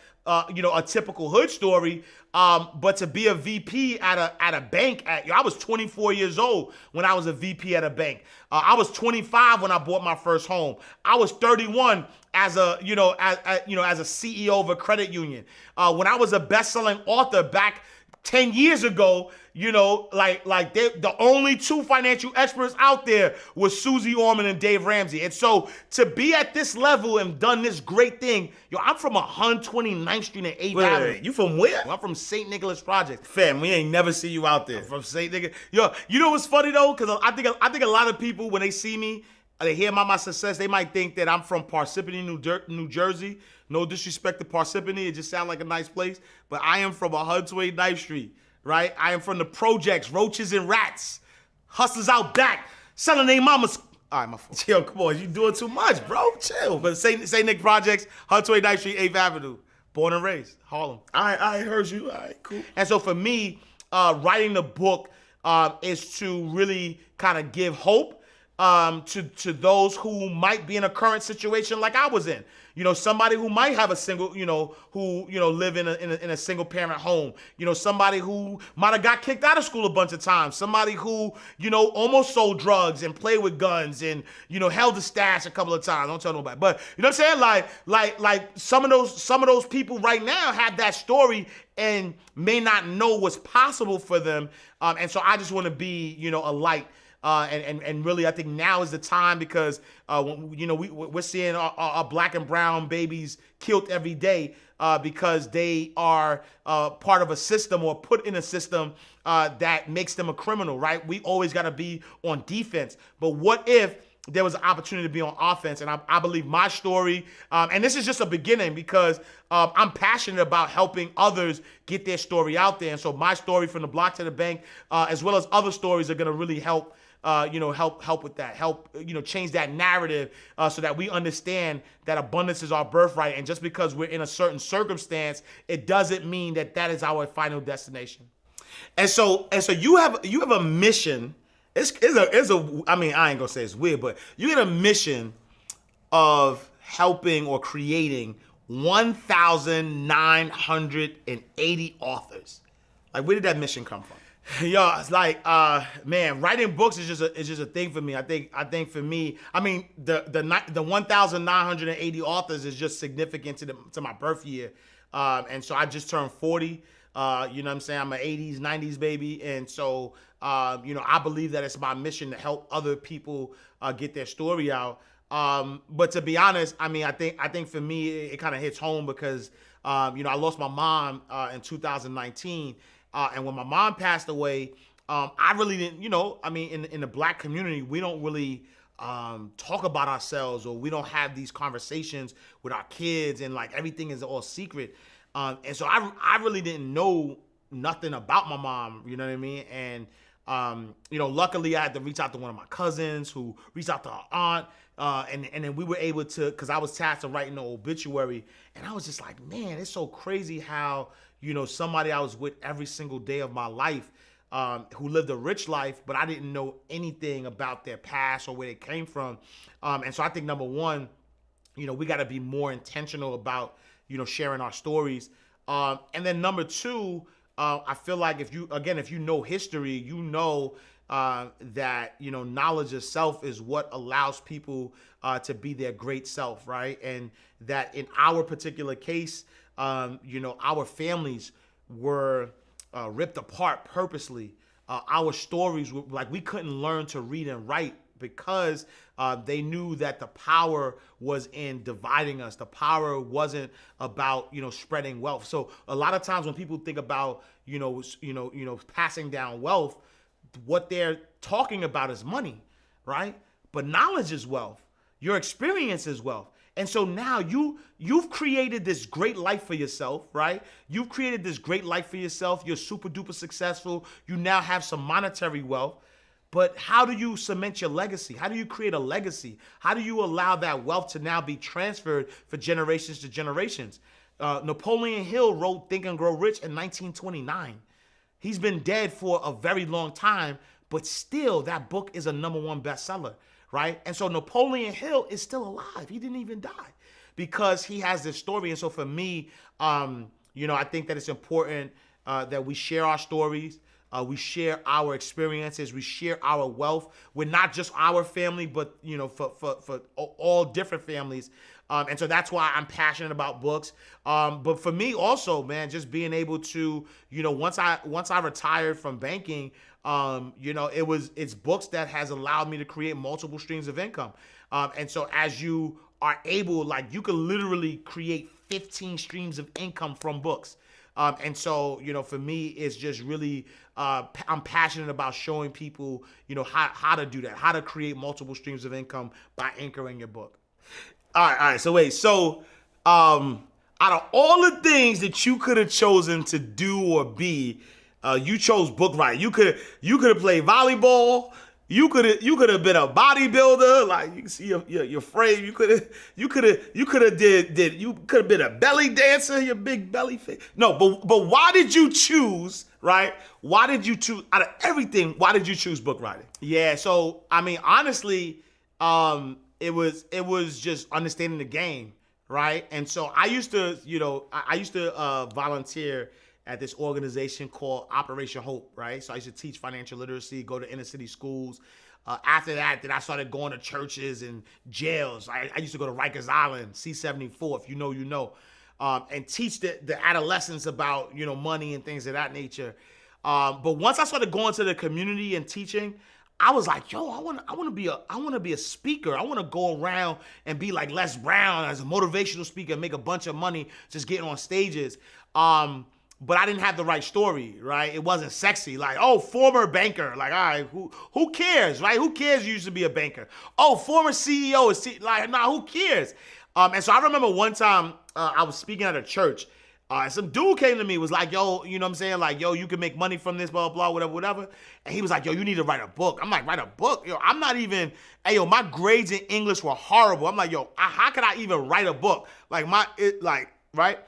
you know, a typical hood story, but to be a VP at a bank, I was 24 years old when I was a VP at a bank. I was 25 when I bought my first home. I was 31 as a, you know, as a CEO of a credit union. When I was a best-selling author back 10 years ago, you know, the only two financial experts out there was Susie Orman and Dave Ramsey. And so to be at this level and done this great thing, yo, I'm from 129th Street and 8th Avenue. You from where? I'm from St. Nicholas Project. Fam, we ain't never see you out there. I'm from St. Nicholas. Yo, you know what's funny though? Because I think a lot of people, when they see me, they hear about my success, they might think that I'm from Parsippany, New Jersey. No disrespect to Parsippany, it just sounds like a nice place. But I am from 129th Street. Right? I am from the projects, roaches and rats, hustlers out back, selling their mamas. All right, my fault. Chill, come on, you doing too much, bro. Chill. But St. Nick Projects, 129th Street, 8th Avenue. Born and raised, Harlem. I heard you. All right, cool. And so for me, writing the book is to really kind of give hope to those who might be in a current situation like I was in. You know, somebody who might have a single, you know, who, you know, live in a single parent home. You know, somebody who might have got kicked out of school a bunch of times. Somebody who, you know, almost sold drugs and played with guns and, you know, held a stash a couple of times. Don't tell nobody. But you know what I'm saying? Like some of those people right now have that story and may not know what's possible for them. And so I just want to be, you know, a light. And really, I think now is the time because, you know, we're seeing our black and brown babies killed every day because they are part of a system or put in a system that makes them a criminal, right? We always got to be on defense. But what if there was an opportunity to be on offense? And I believe my story, and this is just a beginning because I'm passionate about helping others get their story out there. And so my story from the block to the bank, as well as other stories, are going to really help. Help with that, change that narrative so that we understand that abundance is our birthright. And just because we're in a certain circumstance, it doesn't mean that is our final destination. And so you have a mission. I mean, I ain't gonna say it's weird, but you get a mission of helping or creating 1,980 authors. Like, where did that mission come from? Yo, it's like, man, writing books is just a thing for me. I think for me, I mean, the 1,980 authors is just significant to my birth year, and so I just turned 40. You know what I'm saying? I'm an 80s, 90s baby, and so you know, I believe that it's my mission to help other people get their story out. But to be honest, I mean, I think for me, it kind of hits home because you know, I lost my mom in 2019. And when my mom passed away, I really didn't, you know, I mean, in the black community, we don't really talk about ourselves, or we don't have these conversations with our kids, and like everything is all secret. And so I really didn't know nothing about my mom, you know what I mean? And, you know, luckily I had to reach out to one of my cousins who reached out to her aunt. And then we were able to, because I was tasked with writing the obituary, and I was just like, man, it's so crazy how, you know, somebody I was with every single day of my life, who lived a rich life, but I didn't know anything about their past or where they came from. And so I think number one, you know, we got to be more intentional about, you know, sharing our stories. And then number two, I feel like if you know history, you know that, you know, knowledge of self is what allows people to be their great self, right? And that in our particular case, you know, our families were ripped apart purposely. Our stories were like, we couldn't learn to read and write because they knew that the power was in dividing us. The power wasn't about, you know, spreading wealth. So a lot of times when people think about, you know, passing down wealth, what they're talking about is money, right? But knowledge is wealth. Your experience is wealth. And so now you've created this great life for yourself, right? You've created this great life for yourself. You're super duper successful. You now have some monetary wealth. But how do you cement your legacy? How do you create a legacy? How do you allow that wealth to now be transferred for generations to generations? Napoleon Hill wrote Think and Grow Rich in 1929. He's been dead for a very long time, but still that book is a #1 bestseller, right? And so Napoleon Hill is still alive. He didn't even die because he has this story. And so for me, I think that it's important that we share our stories. We share our experiences. We share our wealth with not just our family, but for all different families. And so that's why I'm passionate about books. But for me also, man, just being able to, once I retired from banking, it's books that has allowed me to create multiple streams of income. And so as you are able, like, you could literally create 15 streams of income from books. And so, for me, it's just really, I'm passionate about showing people, how to do that, how to create multiple streams of income by anchoring your book. All right. So wait, out of all the things that you could have chosen to do or be, you chose book writing. You could have played volleyball. You could have been a bodybuilder, like you can see your frame. You could have been a belly dancer, your big belly face. No, but why did you choose, right? Why did you choose, out of everything, why did you choose book writing? Yeah, so I mean, honestly, it was just understanding the game, right? And so I used to volunteer at this organization called Operation Hope, right? So I used to teach financial literacy, go to inner city schools. After that, then I started going to churches and jails. I used to go to Rikers Island, C-74, if you know, and teach the adolescents about, money and things of that nature. But once I started going to the community and teaching, I was like, yo, I want to be a speaker. I want to go around and be like Les Brown as a motivational speaker, make a bunch of money just getting on stages. But I didn't have the right story, right? It wasn't sexy. Like, oh, former banker. Like, all right, who cares, right? Who cares you used to be a banker? Oh, former CEO. Who cares? And so I remember one time I was speaking at a church. Some dude came to me, was like, yo, you know what I'm saying? Like, yo, you can make money from this, blah, blah, blah, whatever. And he was like, yo, you need to write a book. I'm like, write a book? Yo, I'm not even, my grades in English were horrible. I'm like, yo, how could I even write a book? Right?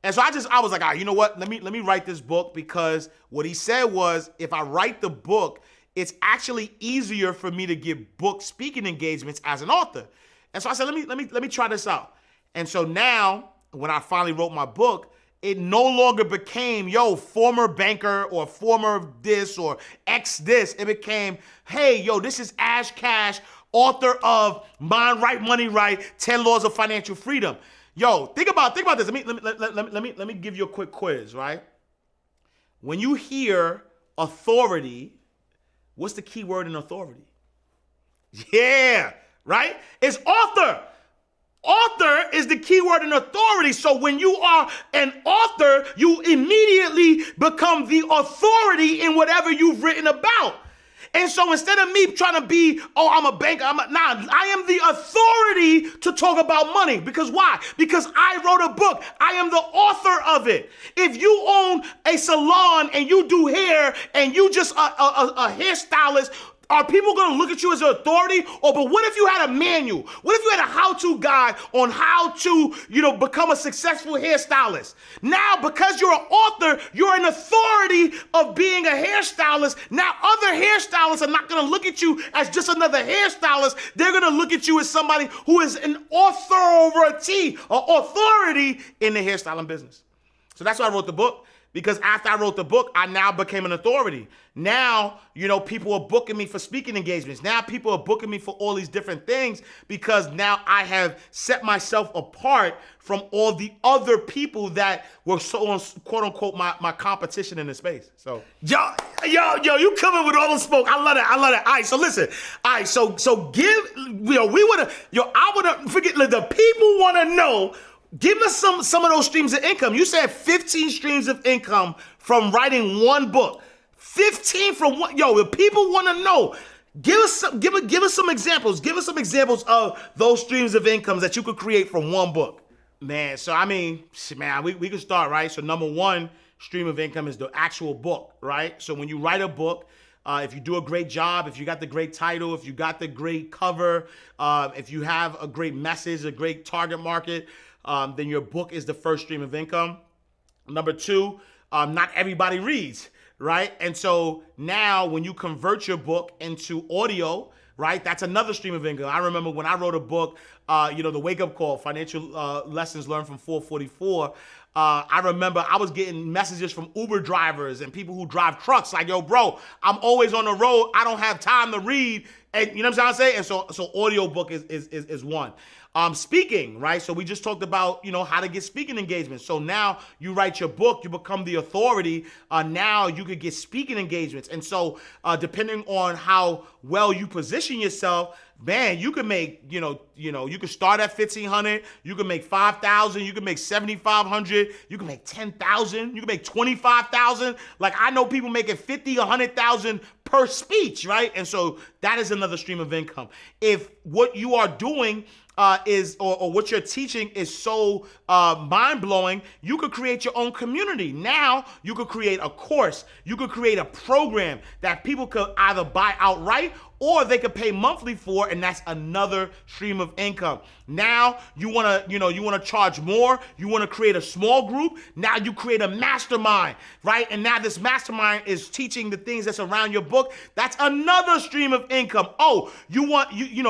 And so I was like, all right, you know what? Let me write this book, because what he said was, if I write the book, it's actually easier for me to get book speaking engagements as an author. And so I said, let me try this out. And so now, when I finally wrote my book, it no longer became, yo, former banker or former this or ex this. It became, hey, yo, this is Ash Cash, author of Mind Right, Money Right, 10 Laws of Financial Freedom. Yo, think about this. Let me give you a quick quiz, right? When you hear authority, what's the key word in authority? Yeah, right? It's author. Author is the key word in authority. So when you are an author, you immediately become the authority in whatever you've written about. And so instead of me trying to be, oh, I'm a banker, I am the authority to talk about money. Because why? Because I wrote a book. I am the author of it. If you own a salon and you do hair and you just a hairstylist, are people going to look at you as an authority? But what if you had a manual? What if you had a how-to guide on how to, become a successful hairstylist? Now, because you're an author, you're an authority of being a hairstylist. Now, other hairstylists are not going to look at you as just another hairstylist. They're going to look at you as somebody who is an authority, or authority in the hairstyling business. So that's why I wrote the book. Because after I wrote the book, I now became an authority. Now, people are booking me for speaking engagements. Now people are booking me for all these different things, because now I have set myself apart from all the other people that were so on, quote unquote, my competition in the space. So, yo, you coming with all the smoke. I love it. All right, so listen. All right, so I would have, forget, the people want to know. Give us some of those streams of income. You said 15 streams of income from writing one book. 15 from one. Yo, if people want to know, give us some examples. Give us some examples of those streams of incomes that you could create from one book. Man, so I mean, we can start, right? So number one stream of income is the actual book, right? So when you write a book, If you do a great job, if you got the great title, if you got the great cover, if you have a great message, a great target market, then your book is the first stream of income. Number two, not everybody reads, right? And so now when you convert your book into audio, right, that's another stream of income. I remember when I wrote a book, The Wake Up Call, Financial Lessons Learned from 444, I remember I was getting messages from Uber drivers and people who drive trucks like, yo, bro, I'm always on the road. I don't have time to read. And you know what I'm saying? And so audio book is one. Speaking, right? So we just talked about, how to get speaking engagements. So now you write your book, you become the authority. Now you could get speaking engagements. And so depending on how well you position yourself, man, you can make, you can start at 1,500, you can make 5,000, you can make 7,500, you can make 10,000, you can make 25,000. Like I know people making 50, 100,000 per speech, right? And so that is another stream of income. If what you are doing or what you're teaching is so mind-blowing, you could create your own community. Now you could create a course, you could create a program that people could either buy outright or they could pay monthly for, and that's another stream of income. Now you want to charge more, you want to create a small group, now you create a mastermind, right? And now this mastermind is teaching the things that's around your book. That's another stream of income. Oh,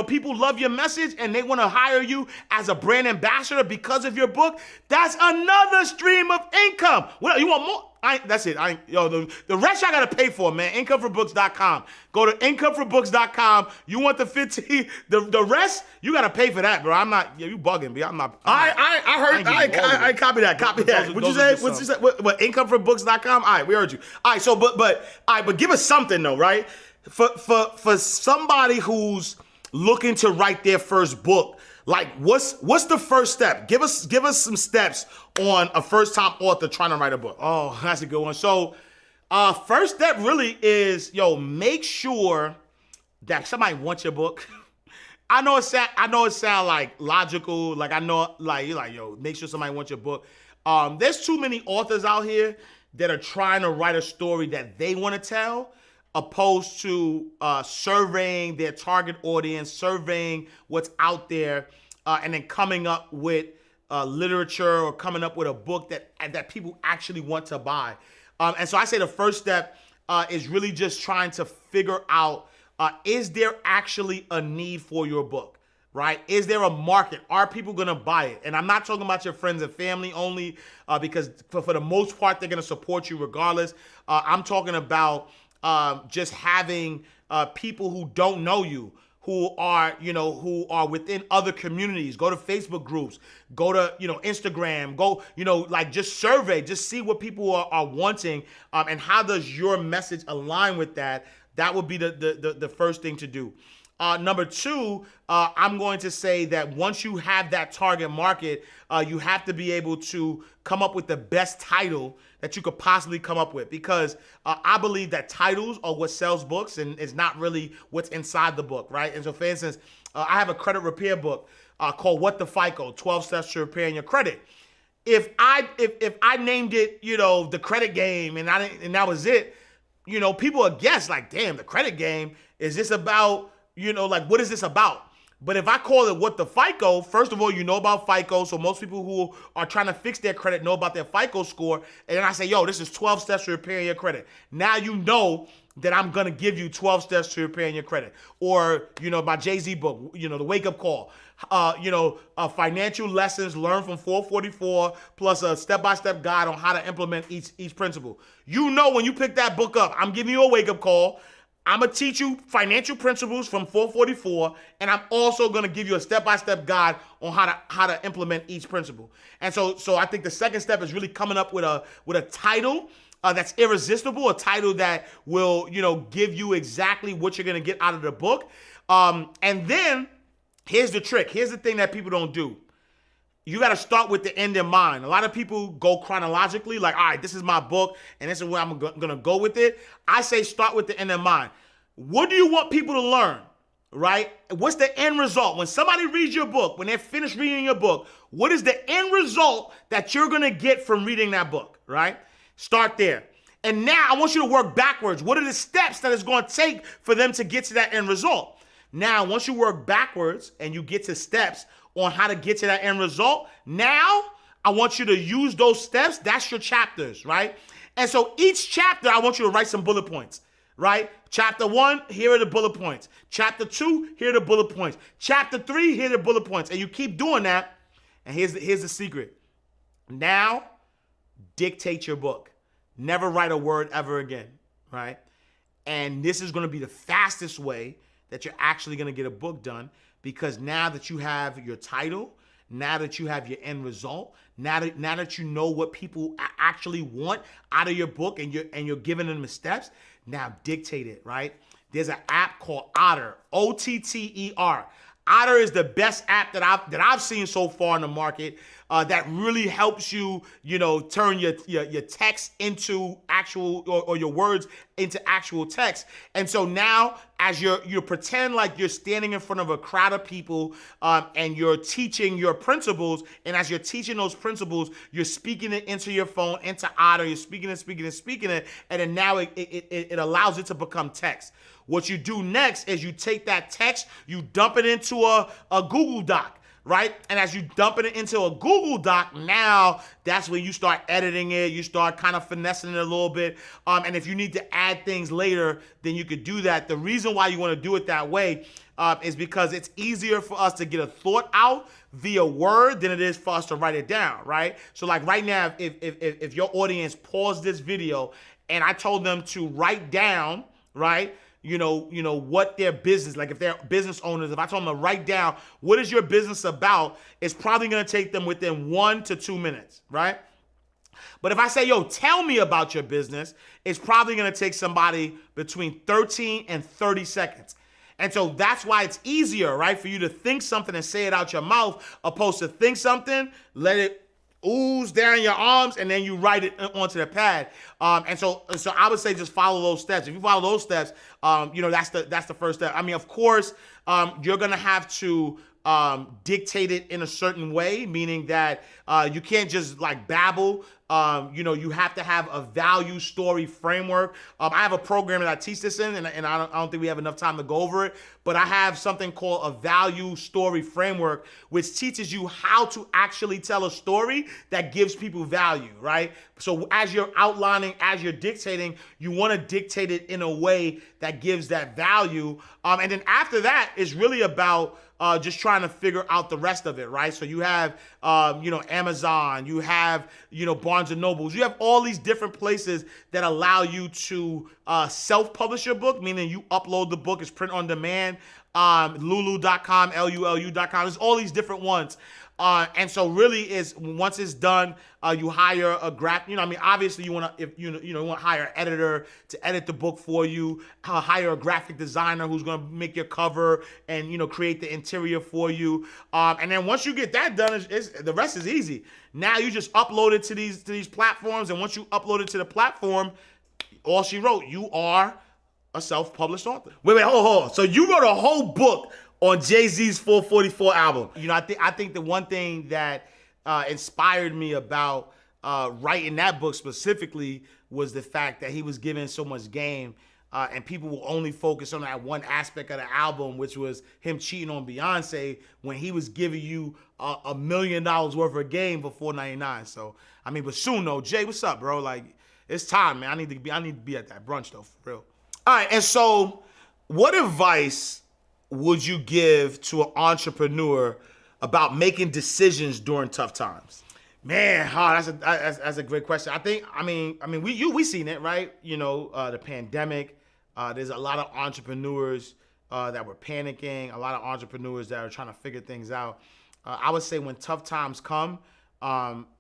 people love your message and they want to hire you as a brand ambassador because of your book. That's another stream of income. What, you want more? That's it. The rest I gotta pay for, man. Incomeforbooks.com. Go to incomeforbooks.com. You want the 15? The rest you gotta pay for that, bro. I'm not. Yeah, you bugging me. I'm not. I copy that. Copy that. What you say? What you say? What? Incomeforbooks.com. All right, we heard you. All right. So, but give us something though, right? For somebody who's looking to write their first book. Like, what's the first step? Give us some steps on a first-time author trying to write a book. Oh, that's a good one. So, first step really is, make sure that somebody wants your book. I know it sounds like logical. Like I know, like you're like, make sure somebody wants your book. There's too many authors out here that are trying to write a story that they want to tell, opposed to surveying their target audience, surveying what's out there, and then coming up with literature or coming up with a book that people actually want to buy. And so I say the first step is really just trying to figure out, is there actually a need for your book, right? Is there a market? Are people going to buy it? And I'm not talking about your friends and family only, because for the most part, they're going to support you regardless. I'm talking about just having people who don't know you, who are within other communities. Go to Facebook groups, go to, Instagram, go, just survey, just see what people are wanting, and how does your message align with that. That would be the first thing to do. Number two, I'm going to say that once you have that target market, you have to be able to come up with the best title that you could possibly come up with, because I believe that titles are what sells books and it's not really what's inside the book, right? And so, for instance, I have a credit repair book called What the FICO, 12 Steps to Repairing Your Credit. If I named it, the credit game and that was it, people would guess like, damn, the credit game, is this about, what is this about? But if I call it What the FICO, first of all, you know about FICO. So most people who are trying to fix their credit know about their FICO score. And then I say, this is 12 steps to repairing your credit. Now you know that I'm going to give you 12 steps to repairing your credit. Or, my Jay-Z book, The Wake Up Call. Financial lessons learned from 444, plus a step-by-step guide on how to implement each principle. When you pick that book up, I'm giving you a wake-up call. I'm going to teach you financial principles from 444, and I'm also going to give you a step-by-step guide on how to implement each principle. And so I think the second step is really coming up with a title that's irresistible, a title that will, give you exactly what you're going to get out of the book. And then here's the trick. Here's the thing that people don't do. You got to start with the end in mind. A lot of people go chronologically, like, all right, this is my book, and this is where I'm going to go with it. I say start with the end in mind. What do you want people to learn, right? What's the end result? When somebody reads your book, when they're finished reading your book, what is the end result that you're going to get from reading that book, right? Start there. And now I want you to work backwards. What are the steps that it's going to take for them to get to that end result? Now, once you work backwards and you get to steps on how to get to that end result, now I want you to use those steps. That's your chapters, right? And so each chapter, I want you to write some bullet points, right? Chapter 1, here are the bullet points. Chapter 2, here are the bullet points. Chapter 3, here are the bullet points. And you keep doing that. And here's the secret. Now, dictate your book. Never write a word ever again, right? And this is going to be the fastest way that you're actually going to get a book done, because now that you have your title, now that you have your end result, now that you know what people actually want out of your book, and you're giving them the steps, now dictate it, right? There's an app called Otter, Otter. Otter is the best app that I've seen so far in the market that really helps you, turn your text into actual, or your words into actual text. And so now, as you pretend like you're standing in front of a crowd of people, and you're teaching your principles, and as you're teaching those principles, you're speaking it into your phone, into Otter, you're speaking it, and then now it allows it to become text. What you do next is you take that text, you dump it into a Google Doc, right? And as you dump it into a Google Doc, now that's when you start editing it. You start kind of finessing it a little bit. And if you need to add things later, then you could do that. The reason why you want to do it that way is because it's easier for us to get a thought out via word than it is for us to write it down, right? So like right now, if your audience paused this video and I told them to write down, right, what their business, like if they're business owners, if I told them to write down, what is your business about? It's probably going to take them within 1 to 2 minutes, right? But if I say, tell me about your business, it's probably going to take somebody between 13 and 30 seconds. And so that's why it's easier, right, for you to think something and say it out your mouth, opposed to think something, let it ooze down your arms, and then you write it onto the pad. And so I would say just follow those steps. If you follow those steps, that's the first step. I mean, of course, you're gonna have to dictate it in a certain way, meaning that you can't just like babble. You have to have a value story framework. I have a program that I teach this in, and I don't think we have enough time to go over it, but I have something called a value story framework, which teaches you how to actually tell a story that gives people value, right? So as you're outlining, as you're dictating, you want to dictate it in a way that gives that value. And then after that, it's really about just trying to figure out the rest of it, right? So you have, Amazon, you have, Barnes and Nobles, you have all these different places that allow you to self-publish your book, meaning you upload the book, it's print on demand, lulu.com, lulu.com, there's all these different ones. And so really once it's done, you hire a obviously you want to, you want to hire an editor to edit the book for you, hire a graphic designer who's going to make your cover and, create the interior for you. And then once you get that done, the rest is easy. Now you just upload it to these platforms. And once you upload it to the platform, all she wrote, you are a self-published author. Wait, hold on. So you wrote a whole book on Jay-Z's 444 album. I think the one thing that inspired me about writing that book specifically was the fact that he was given so much game, and people will only focus on that one aspect of the album, which was him cheating on Beyonce, when he was giving you $1 million worth of game for $4.99. So but soon though, Jay, what's up, bro? Like, it's time, man. I need to be at that brunch though, for real. All right, and so what advice would you give to an entrepreneur about making decisions during tough times? Man, that's a great question. We seen it, right? The pandemic. There's a lot of entrepreneurs that were panicking. A lot of entrepreneurs that are trying to figure things out. I would say when tough times come,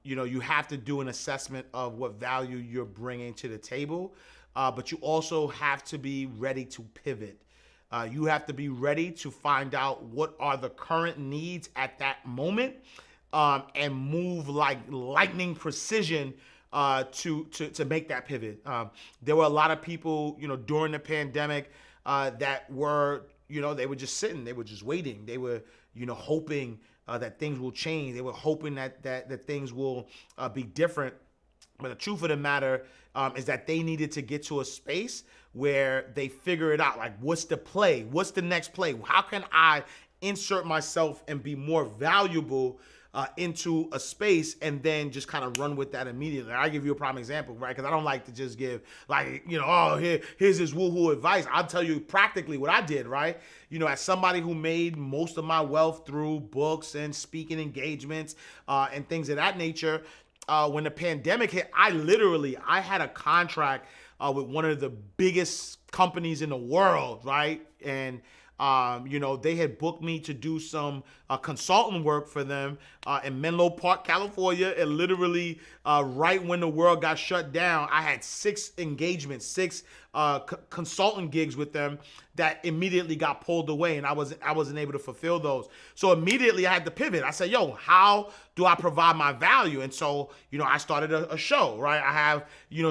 you have to do an assessment of what value you're bringing to the table, but you also have to be ready to pivot. You have to be ready to find out what are the current needs at that moment, and move like lightning precision to make that pivot. There were a lot of people, during the pandemic that were, they were just sitting, they were just waiting. They were, hoping that things will change. They were hoping that things will be different. But the truth of the matter is that they needed to get to a space where they figure it out. Like, what's the play? What's the next play? How can I insert myself and be more valuable into a space, and then just kind of run with that immediately? I'll give you a prime example, right? Because I don't like to just give, like, oh, here's this woohoo advice. I'll tell you practically what I did, right? As somebody who made most of my wealth through books and speaking engagements and things of that nature, when the pandemic hit, I had a contract with one of the biggest companies in the world, right? And they had booked me to do some consultant work for them in Menlo Park, California. And literally right when the world got shut down, I had 6 engagements, 6 consultant gigs with them that immediately got pulled away, and I wasn't able to fulfill those. So immediately I had to pivot. I said, how do I provide my value? And so, I started a show, right? I have,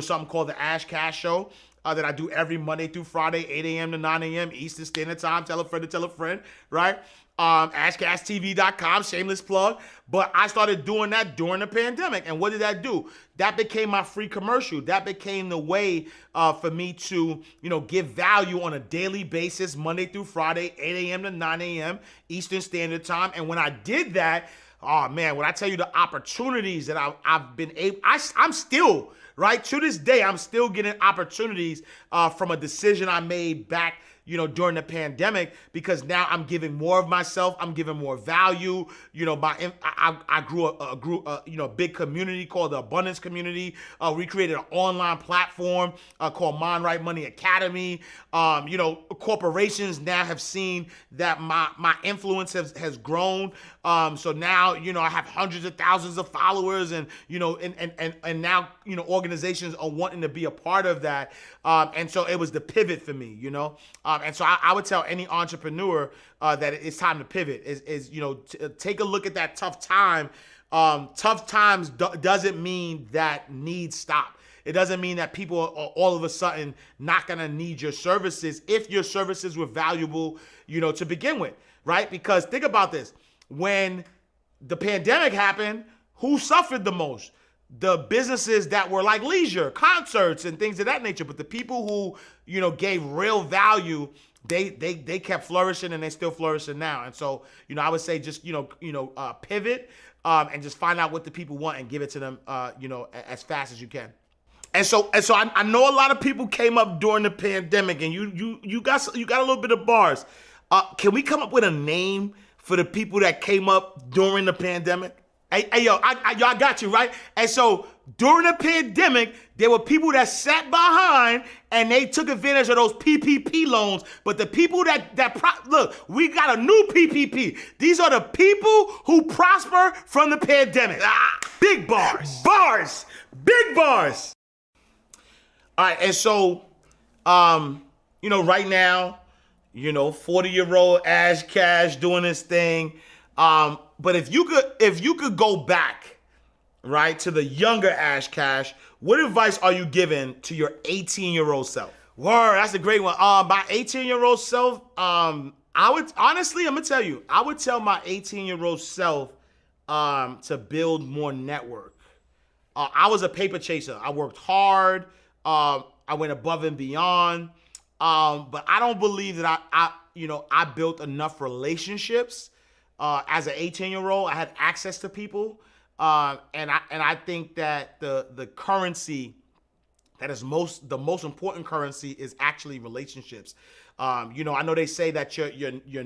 something called the Ash Cash Show. That I do every Monday through Friday, 8 a.m. to 9 a.m. Eastern Standard Time. Tell a friend to tell a friend, right? AshCashTV.com, shameless plug. But I started doing that during the pandemic. And what did that do? That became my free commercial. That became the way for me to, give value on a daily basis, Monday through Friday, 8 a.m. to 9 a.m. Eastern Standard Time. And when I did that, oh man, when I tell you the opportunities that I've been able, I'm still, right, to this day, I'm still getting opportunities from a decision I made back, during the pandemic, because now I'm giving more of myself. I'm giving more value. I grew a big community called the Abundance Community. We created an online platform called Mind Right Money Academy. Corporations now have seen that my influence has grown. So now, I have hundreds of thousands of followers, and now, organizations are wanting to be a part of that. And so it was the pivot for me, and so I would tell any entrepreneur that it's time to pivot. Take a look at that tough time. Tough times doesn't mean that needs stop. It doesn't mean that people are all of a sudden not gonna need your services if your services were valuable, to begin with, right? Because think about this. When the pandemic happened, who suffered the most? The businesses that were like leisure, concerts, and things of that nature. But the people who, gave real value, they kept flourishing, and they're still flourishing now. And so, I would say just, pivot and just find out what the people want and give it to them, as fast as you can. And so I know a lot of people came up during the pandemic, and you got a little bit of bars. Can we come up with a name for the people that came up during the pandemic? Hey, yo, I got you, right? And so during the pandemic, there were people that sat behind and they took advantage of those PPP loans. But the people look, we got a new PPP. These are the people who prosper from the pandemic. Big bars, big bars. All right, and so, right now, 40-year-old Ash Cash doing this thing. But if you could go back, right, to the younger Ash Cash, what advice are you giving to your 18-year-old self? Word, that's a great one. My 18-year-old self, I'm gonna tell you, I would tell my 18-year-old self to build more network. I was a paper chaser. I worked hard. I went above and beyond. But I don't believe that I built enough relationships. As an 18-year-old, I had access to people, and I think that the currency that is the most important currency is actually relationships. I know they say that your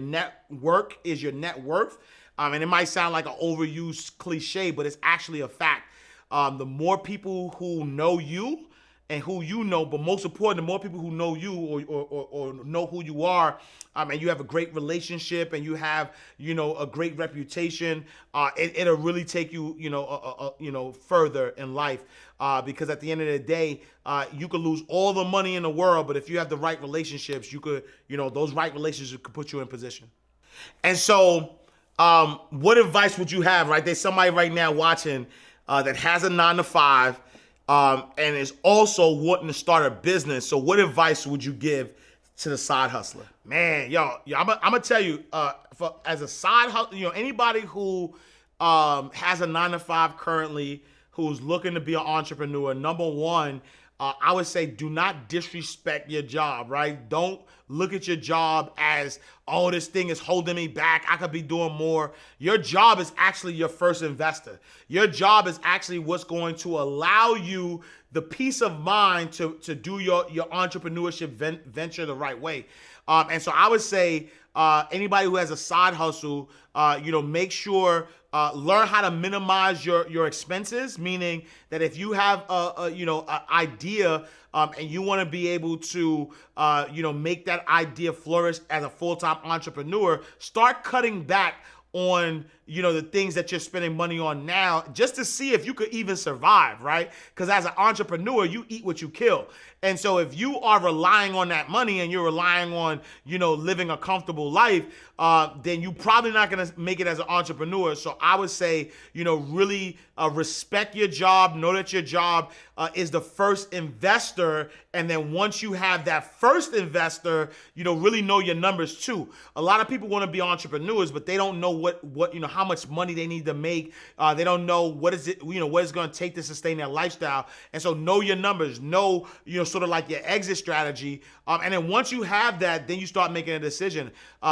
network is your net worth, and it might sound like an overused cliche, but it's actually a fact. The more people who know you and who you know, but most important, the more people who know you or know who you are, and you have a great relationship and you have, a great reputation, it'll really take you, further in life. Because at the end of the day, you could lose all the money in the world, but if you have the right relationships, you could, those right relationships could put you in position. And so, what advice would you have, right? There's somebody right now watching that has a 9-to-5, and is also wanting to start a business. So what advice would you give to the side hustler? Man, I'm gonna tell you, as a side hustler, anybody who has a 9-to-5 currently, who's looking to be an entrepreneur, number one, I would say do not disrespect your job, right? Don't look at your job as, oh, this thing is holding me back, I could be doing more. Your job is actually your first investor. Your job is actually what's going to allow you the peace of mind to do your entrepreneurship venture the right way. And so I would say anybody who has a side hustle, make sure learn how to minimize your expenses. Meaning that if you have a idea and you want to be able to make that idea flourish as a full-time entrepreneur, start cutting back on the things that you're spending money on now, just to see if you could even survive, right? Because as an entrepreneur, you eat what you kill. And so if you are relying on that money and you're relying on, living a comfortable life, then you're probably not going to make it as an entrepreneur. So I would say, really respect your job. Know that your job is the first investor. And then once you have that first investor, really know your numbers too. A lot of people want to be entrepreneurs, but they don't know what how much money they need to make. They don't know what it's going to take to sustain their lifestyle. And so know your numbers, know, sort of like your exit strategy. And then once you have that, then you start making a decision.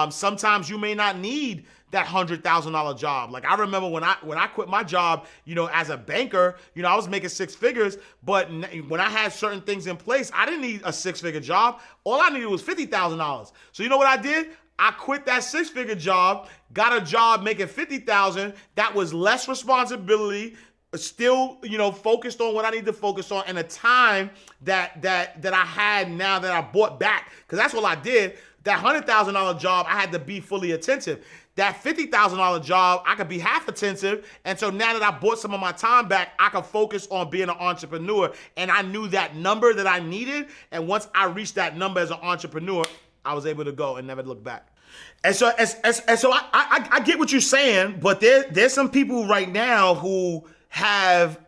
Sometimes you may not need that $100,000 job. Like I remember when I quit my job, as a banker, I was making six figures, but when I had certain things in place, I didn't need a six-figure job. All I needed was $50,000. So you know what I did? I quit that six-figure job, got a job making $50,000. That was less responsibility, still, focused on what I need to focus on, and a time that I had now that I bought back, because that's what I did. That $100,000 job, I had to be fully attentive. That $50,000 job, I could be half attentive. And so now that I bought some of my time back, I could focus on being an entrepreneur. And I knew that number that I needed. And once I reached that number as an entrepreneur, I was able to go and never look back. And so, I get what you're saying, but there's some people right now who have,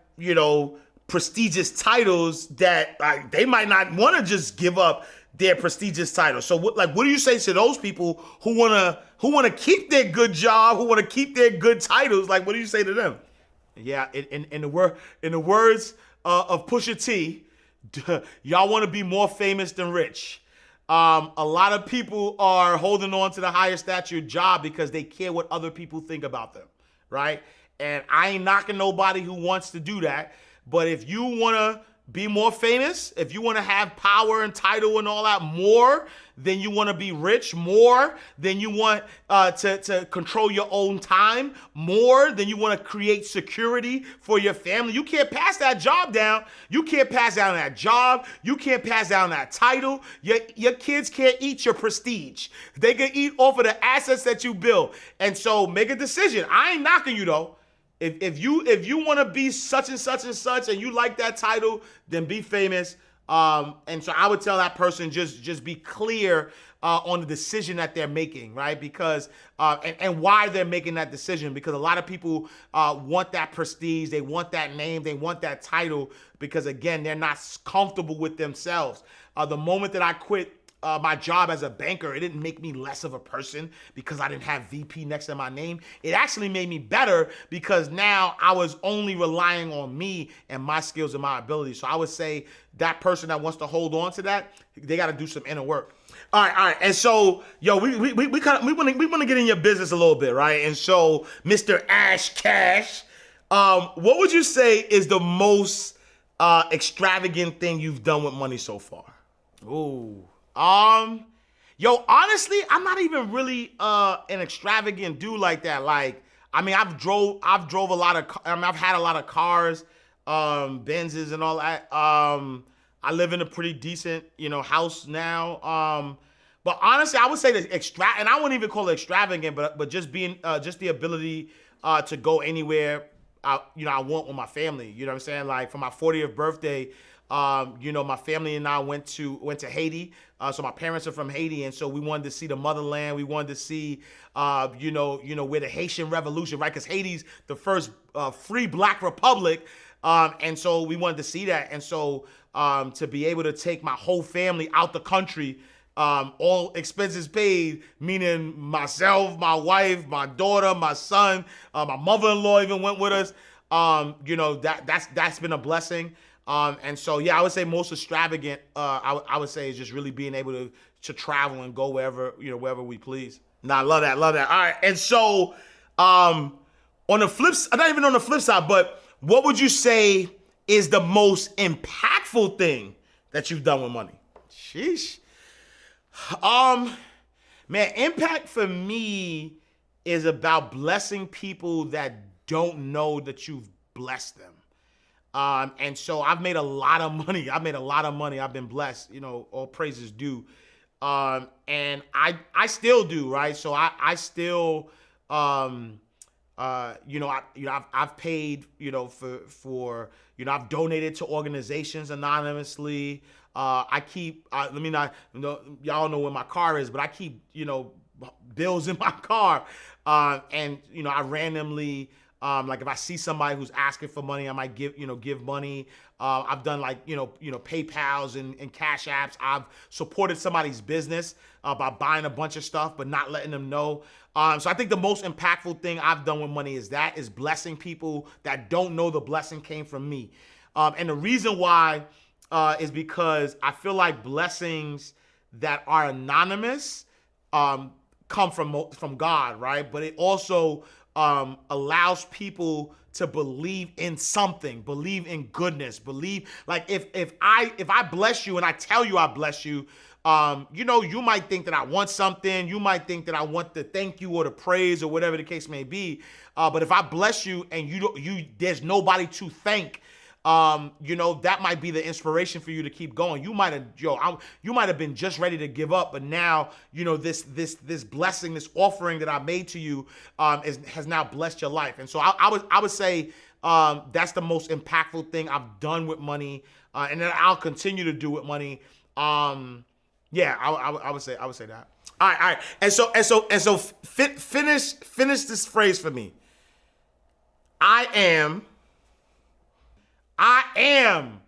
prestigious titles that they might not want to just give up their prestigious title. So what do you say to those people who want to keep their good job, who want to keep their good titles? Like, what do you say to them? Yeah, in the words of Pusha T, y'all want to be more famous than rich. A lot of people are holding on to the higher stature job because they care what other people think about them, right? And I ain't knocking nobody who wants to do that. But if you want to be more famous, if you want to have power and title and all that more than you want to be rich, more than you want to control your own time, more than you want to create security for your family, you can't pass that job down. You can't pass down that job. You can't pass down that title. Your kids can't eat your prestige. They can eat off of the assets that you build. And so make a decision. I ain't knocking you though. If you want to be such and such and such and you like that title, then be famous. And so I would tell that person just be clear on the decision that they're making, right? Because and why they're making that decision. Because a lot of people want that prestige, they want that name, they want that title. Because again, they're not comfortable with themselves. The moment that I quit my job as a banker, it didn't make me less of a person because I didn't have VP next to my name. It actually made me better because now I was only relying on me and my skills and my abilities. So I would say that person that wants to hold on to that, they got to do some inner work. All right. And so, we want to get in your business a little bit, right? And so, Mr. Ash Cash, what would you say is the most extravagant thing you've done with money so far? Ooh. Honestly, I'm not even really an extravagant dude like that. Like, I mean, I've drove a lot of, I've had a lot of cars, Benzes and all that. I live in a pretty decent, house now. But honestly, I would say that and I wouldn't even call it extravagant, but just being, just the ability to go anywhere, I want with my family. You know what I'm saying? Like for my 40th birthday, my family and I went to Haiti. So my parents are from Haiti, and so we wanted to see the motherland. We wanted to see, where the Haitian Revolution, right? Because Haiti's the first free Black republic, and so we wanted to see that. And so to be able to take my whole family out the country, all expenses paid, meaning myself, my wife, my daughter, my son, my mother-in-law even went with us. You know, that's been a blessing. And so, yeah, I would say most extravagant, I would say is just really being able to travel and go wherever we please. Nah, I love that. All right. And so, on the flip, not even on the flip side, but what would you say is the most impactful thing that you've done with money? Sheesh. Man, impact for me is about blessing people that don't know that you've blessed them. And so I've made a lot of money. I've been blessed, you know, all praises due. And I still do, right? So I still, I've paid, you know, for you know, I've donated to organizations anonymously. I keep, y'all know where my car is, but I keep, you know, bills in my car. And, you know, I randomly, like if I see somebody who's asking for money, I might give money. I've done like, PayPals and Cash Apps. I've supported somebody's business by buying a bunch of stuff, but not letting them know. So I think the most impactful thing I've done with money is blessing people that don't know the blessing came from me. And the reason why is because I feel like blessings that are anonymous come from God, right? But it also allows people to believe in something, believe in goodness, believe like if I bless you and I tell you I bless you, you might think that I want something, you might think that I want the thank you or the praise or whatever the case may be. But if I bless you and there's nobody to thank, that might be the inspiration for you to keep going. You might have been just ready to give up, but now, this blessing, this offering that I made to you, has now blessed your life. And so I would say, that's the most impactful thing I've done with money, and that I'll continue to do with money. Yeah, I would say that. All right. And so finish this phrase for me. I am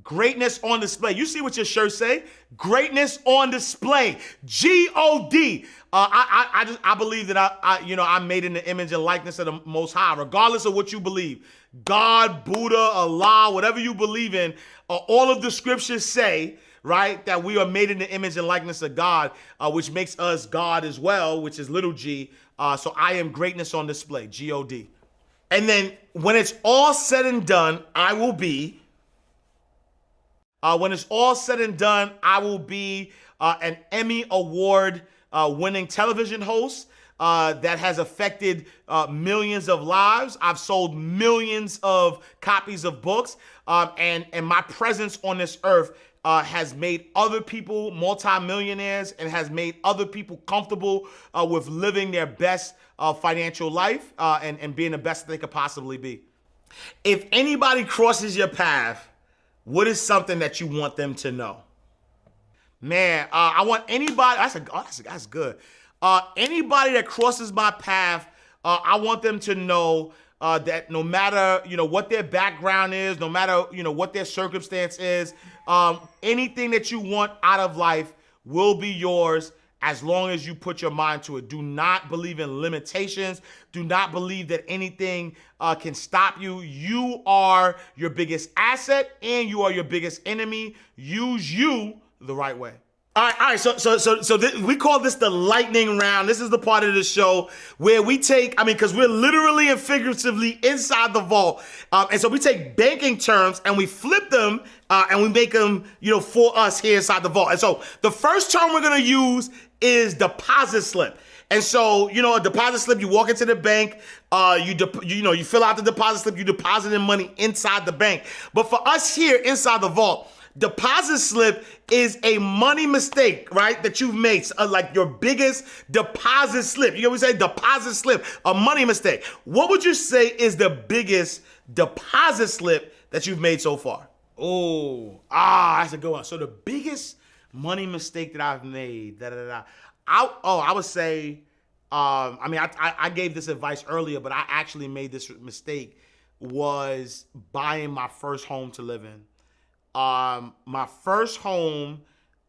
greatness on display. You see what your shirt say? Greatness on display. G-O-D. I believe that I'm made in the image and likeness of the Most High, regardless of what you believe. God, Buddha, Allah, whatever you believe in, all of the scriptures say, right, that we are made in the image and likeness of God, which makes us God as well, which is little g. So I am greatness on display. G-O-D. And then when it's all said and done, I will be an Emmy Award winning television host that has affected millions of lives. I've sold millions of copies of books, and my presence on this earth has made other people multimillionaires and has made other people comfortable with living their best financial life and being the best they could possibly be. If anybody crosses your path, what is something that you want them to know? Man, I want anybody, that's good. Anybody that crosses my path, I want them to know that no matter, what their background is, no matter, what their circumstance is, anything that you want out of life will be yours as long as you put your mind to it. Do not believe in limitations. Do not believe that anything can stop you. You are your biggest asset and you are your biggest enemy. Use you the right way. All right. So we call this the lightning round. This is the part of the show where we take, because we're literally and figuratively inside the vault. And so we take banking terms and we flip them and we make them, for us here inside the vault. And so the first term we're going to use is deposit slip. And so, a deposit slip, you walk into the bank, you fill out the deposit slip, you deposit in money inside the bank. But for us here inside the vault, deposit slip is a money mistake, right, that you've made, like your biggest deposit slip. You know what we say? Deposit slip, a money mistake. What would you say is the biggest deposit slip that you've made so far? That's a good one. So the biggest money mistake that I've made, I would say, I gave this advice earlier, but I actually made this mistake, was buying my first home to live in. My first home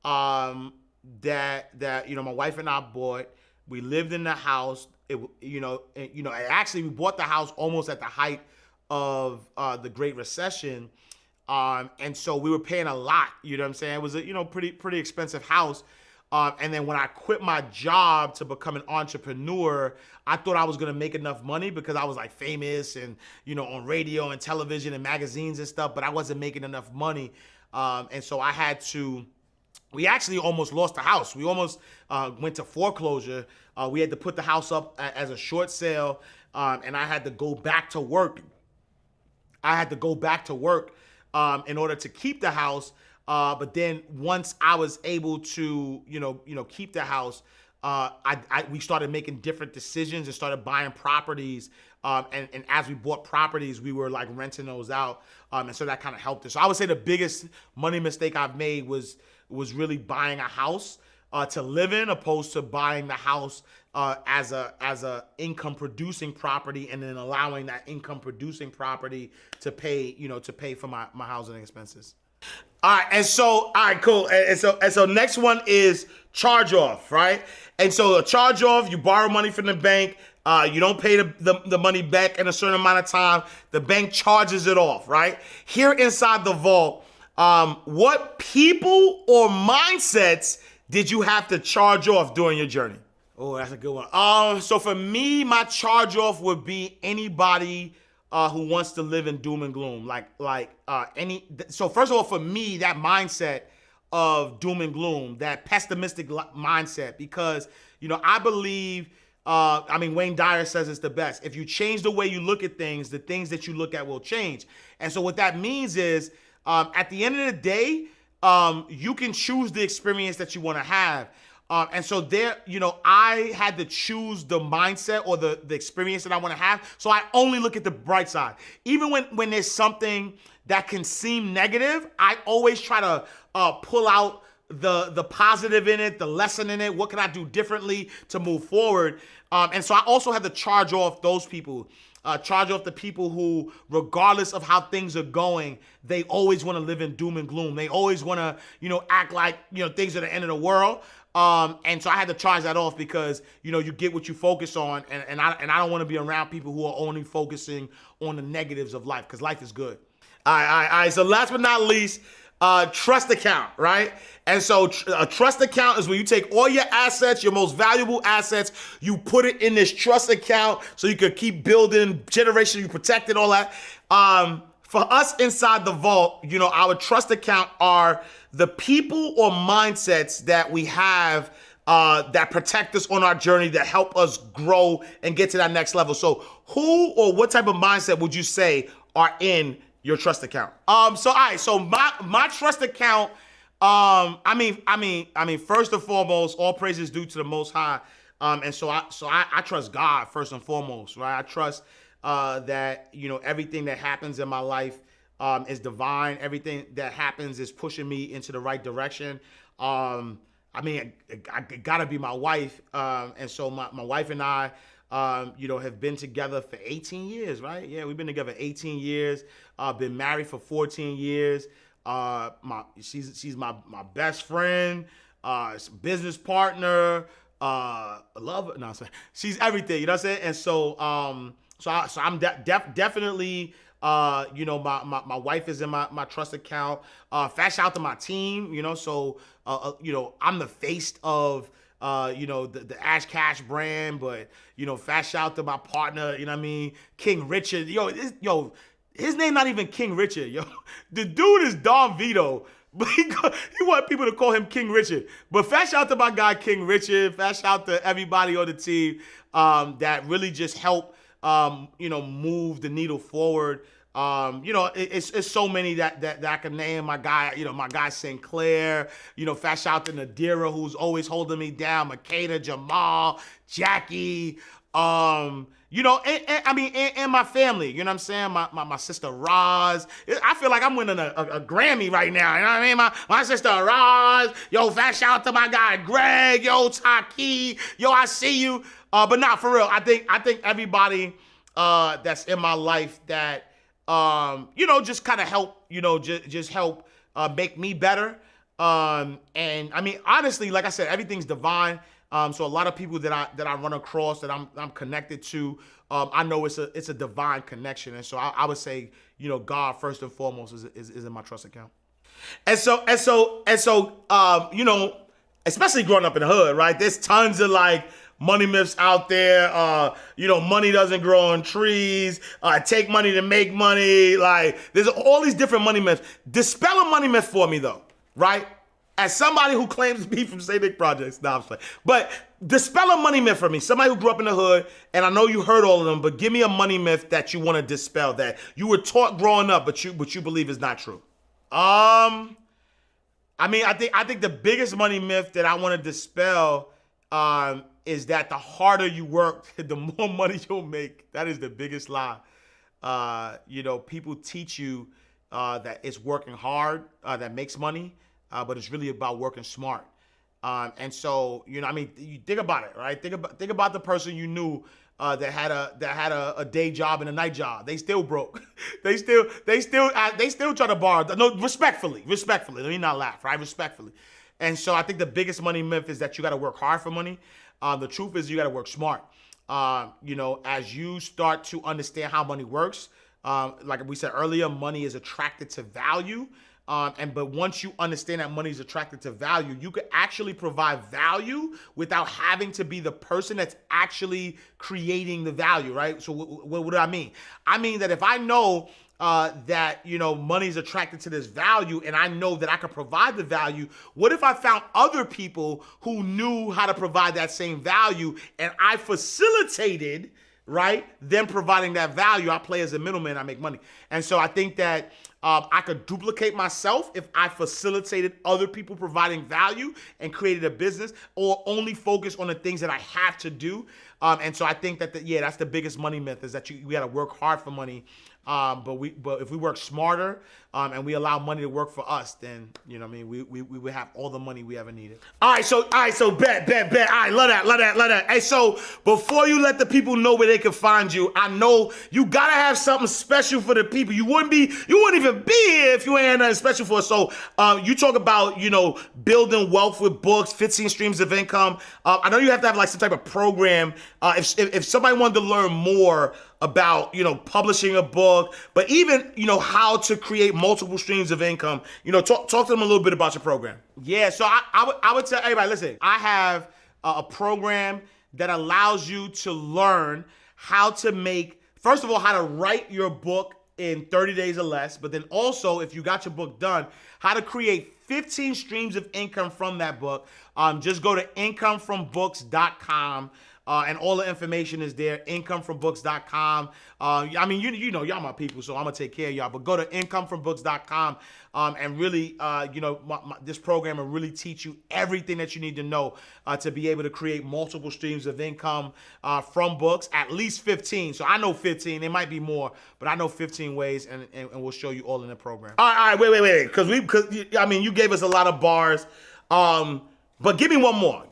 that my wife and I bought, we lived in the house. Actually we bought the house almost at the height of the Great Recession. And so we were paying a lot, you know what I'm saying? It was a, pretty expensive house. And then when I quit my job to become an entrepreneur, I thought I was going to make enough money because I was like famous and, on radio and television and magazines and stuff, but I wasn't making enough money. And so we actually almost lost the house. We almost went to foreclosure. We had to put the house up as a short sale. And I had to go back to work. In order to keep the house. But then once I was able to, keep the house, we started making different decisions and started buying properties. And as we bought properties, we were like renting those out. And so that kind of helped us. So I would say the biggest money mistake I've made was really buying a house to live in, opposed to buying the house as a income producing property, and then allowing that income producing property to pay for my housing expenses. All right, cool. And so next one is charge off, right? And so a charge off, you borrow money from the bank, you don't pay the money back in a certain amount of time, the bank charges it off, right? Here inside the vault, what people or mindsets did you have to charge off during your journey? Oh, that's a good one. So for me, my charge off would be anybody who wants to live in doom and gloom. So first of all, for me, that mindset of doom and gloom, that pessimistic mindset, because, I believe, Wayne Dyer says it's the best. If you change the way you look at things, the things that you look at will change. And so what that means is, at the end of the day, you can choose the experience that you want to have. And so I had to choose the mindset or the experience that I want to have. So I only look at the bright side. Even when there's something that can seem negative, I always try to pull out the positive in it, the lesson in it. What can I do differently to move forward? And so I also had to charge off those people. Charge off the people who, regardless of how things are going, they always want to live in doom and gloom. They always want to, act like, things are the end of the world. And so I had to charge that off because, you get what you focus on. And I don't want to be around people who are only focusing on the negatives of life, because life is good. All right. So last but not least, trust account, right? And so a trust account is when you take all your assets, your most valuable assets, you put it in this trust account so you can keep building generation, you protect it, all that. For us inside the vault, our trust account are the people or mindsets that we have that protect us on our journey, that help us grow and get to that next level. So who or what type of mindset would you say are in your trust account? So my trust account, first and foremost, all praise is due to the Most High. And so I trust God first and foremost, right? I trust that, everything that happens in my life is divine. Everything that happens is pushing me into the right direction. It gotta be my wife. And so my wife and I, have been together for 18 years, right? Yeah, we've been together 18 years. Been married for 14 years. She's my best friend, business partner, lover. No, she's everything. You know what I'm saying? And so, I'm definitely, my wife is in my trust account. Fast shout out to my team. I'm the face of the Ash Cash brand, but fast shout out to my partner. King Richard. His name not even King Richard. The dude is Don Vito. But he want people to call him King Richard. But fast shout out to my guy King Richard. Fast shout out to everybody on the team that really just help move the needle forward. It's so many that I can name. My guy Sinclair, fast shout out to Nadira, who's always holding me down, Makeda, Jamal, Jackie, and my family, you know what I'm saying? My sister Roz. I feel like I'm winning a Grammy right now, you know what I mean? My sister Roz, fast shout out to my guy Greg, Taki, I see you. But not for real. I think everybody that's in my life that just kind of help, just help make me better. And honestly, like I said, everything's divine. So a lot of people that I run across, that I'm connected to, I know it's a divine connection. And so I would say, God first and foremost is in my trust account. And so, especially growing up in the hood, right? There's tons of like money myths out there. Money doesn't grow on trees. Take money to make money. Like, there's all these different money myths. Dispel a money myth for me, though, right? As somebody who claims to be from St. Nick Projects, I'm playing. But dispel a money myth for me. Somebody who grew up in the hood, and I know you heard all of them, but give me a money myth that you want to dispel, that you were taught growing up, but you believe is not true. I think the biggest money myth that I want to dispel is that the harder you work, the more money you'll make. That is the biggest lie. People teach you that it's working hard that makes money, but it's really about working smart. And so, you think about it, right? Think about the person you knew that had a day job and a night job. They still broke. they still try to borrow. No, respectfully. Let me not laugh, right? Respectfully. And so I think the biggest money myth is that you got to work hard for money. The truth is you got to work smart. As you start to understand how money works, like we said earlier, money is attracted to value. But once you understand that money is attracted to value, you could actually provide value without having to be the person that's actually creating the value, right? So what do I mean? I mean that if I know that money is attracted to this value, and I know that I could provide the value, what if I found other people who knew how to provide that same value, and I facilitated, right, them providing that value? I play as a middleman, I make money. And so I think that I could duplicate myself if I facilitated other people providing value and created a business, or only focus on the things that I have to do. And so I think that that's the biggest money myth, is that we got to work hard for money. But if we work smarter and we allow money to work for us, then we would have all the money we ever needed. All right, so bet. All right, love that. Hey, so before you let the people know where they can find you, I know you gotta have something special for the people. You wouldn't even be here if you ain't had nothing special for us. So you talk about building wealth with books, 15 streams of income. I know you have to have like some type of program. If somebody wanted to learn more about publishing a book, but even how to create multiple streams of income, talk to them a little bit about your program. Yeah, so I would tell everybody, listen, I have a program that allows you to learn how to make, first of all, how to write your book in 30 days or less, but then also, if you got your book done, how to create 15 streams of income from that book. Just go to incomefrombooks.com. And all the information is there, incomefrombooks.com. Y'all my people, so I'm going to take care of y'all. But go to incomefrombooks.com and really, this program will really teach you everything that you need to know to be able to create multiple streams of income from books, at least 15. So I know 15. There might be more, but I know 15 ways, and we'll show you all in the program. All right, wait. Because you gave us a lot of bars. But give me one more.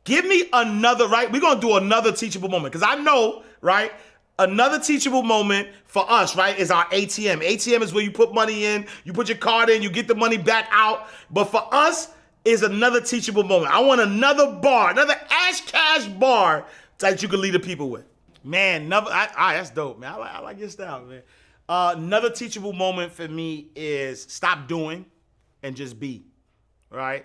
Give me another, right? We're going to do another teachable moment, because I know, right, another teachable moment for us, right, is our ATM. ATM is where you put money in, you put your card in, you get the money back out. But for us is another teachable moment. I want another bar, another Ash Cash bar that you can lead the people with. Man, that's dope, man. I like your style, man. Another teachable moment for me is stop doing and just be, right?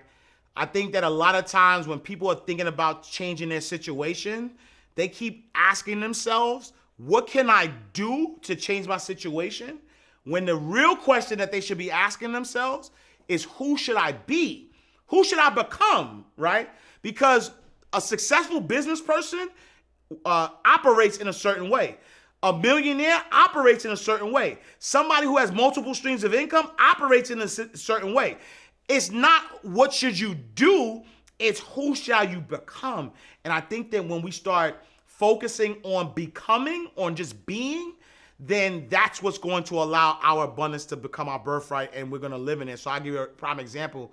I think that a lot of times when people are thinking about changing their situation, they keep asking themselves, what can I do to change my situation? When the real question that they should be asking themselves is, who should I be? Who should I become, right? Because a successful business person operates in a certain way. A millionaire operates in a certain way. Somebody who has multiple streams of income operates in a certain way. It's not what should you do, it's who shall you become. And I think that when we start focusing on becoming, on just being, then that's what's going to allow our abundance to become our birthright, and we're going to live in it. So I'll give you a prime example,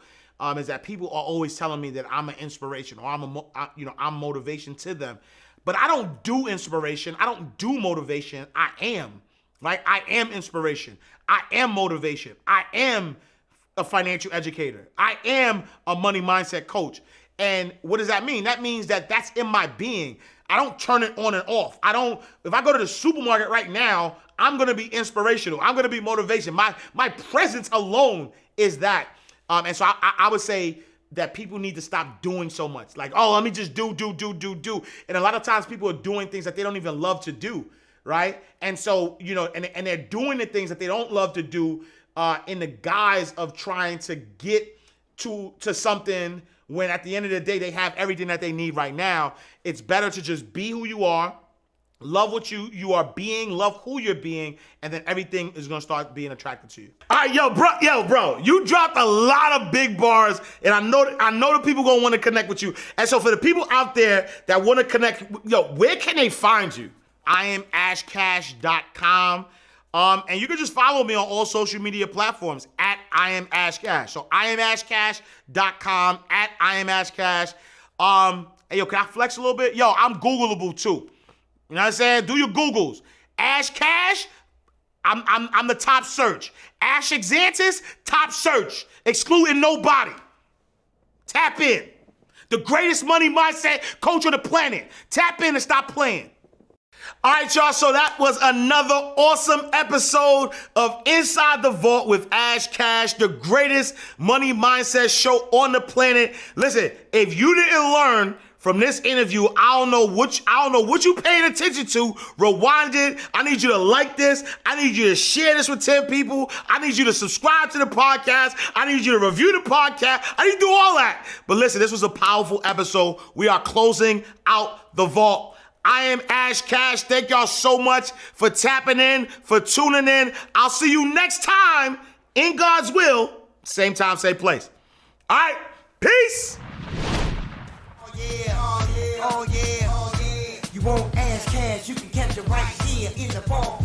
is that people are always telling me that I'm an inspiration, or I'm motivation to them. But I don't do inspiration. I don't do motivation. I am. Like, I am inspiration. I am motivation. I am a financial educator. I am a money mindset coach. And what does that mean? That means that that's in my being. I don't turn it on and off. If I go to the supermarket right now, I'm going to be inspirational. I'm going to be motivation. My presence alone is that. And so I would say that people need to stop doing so much. Like, oh, let me just do. And a lot of times people are doing things that they don't even love to do, right? And so, and they're doing the things that they don't love to do in the guise of trying to get to something when at the end of the day, they have everything that they need right now. It's better to just be who you are, love what you are being, love who you're being, and then everything is gonna start being attracted to you. All right, bro, you dropped a lot of big bars, and I know the people gonna want to connect with you. And so for the people out there that want to connect, where can they find you? IamAshCash.com. And you can just follow me on all social media platforms at IamAshCash. So IamAshCash.com at IamAshCash. Hey, can I flex a little bit? I'm Googleable too. You know what I'm saying? Do your Googles. Ash Cash, I'm the top search. Ash Exantis, top search. Excluding nobody. Tap in. The greatest money mindset coach on the planet. Tap in and stop playing. All right, y'all, so that was another awesome episode of Inside the Vault with Ash Cash, the greatest money mindset show on the planet. Listen, if you didn't learn from this interview, I don't know what you paying attention to. Rewind it. I need you to like this. I need you to share this with 10 people. I need you to subscribe to the podcast. I need you to review the podcast. I need to do all that. But listen, this was a powerful episode. We are closing out the vault. I am Ash Cash. Thank y'all so much for tapping in, for tuning in. I'll see you next time in God's will. Same time, same place. All right, peace. Oh yeah. You want Ash Cash, you can catch it right here in the vault.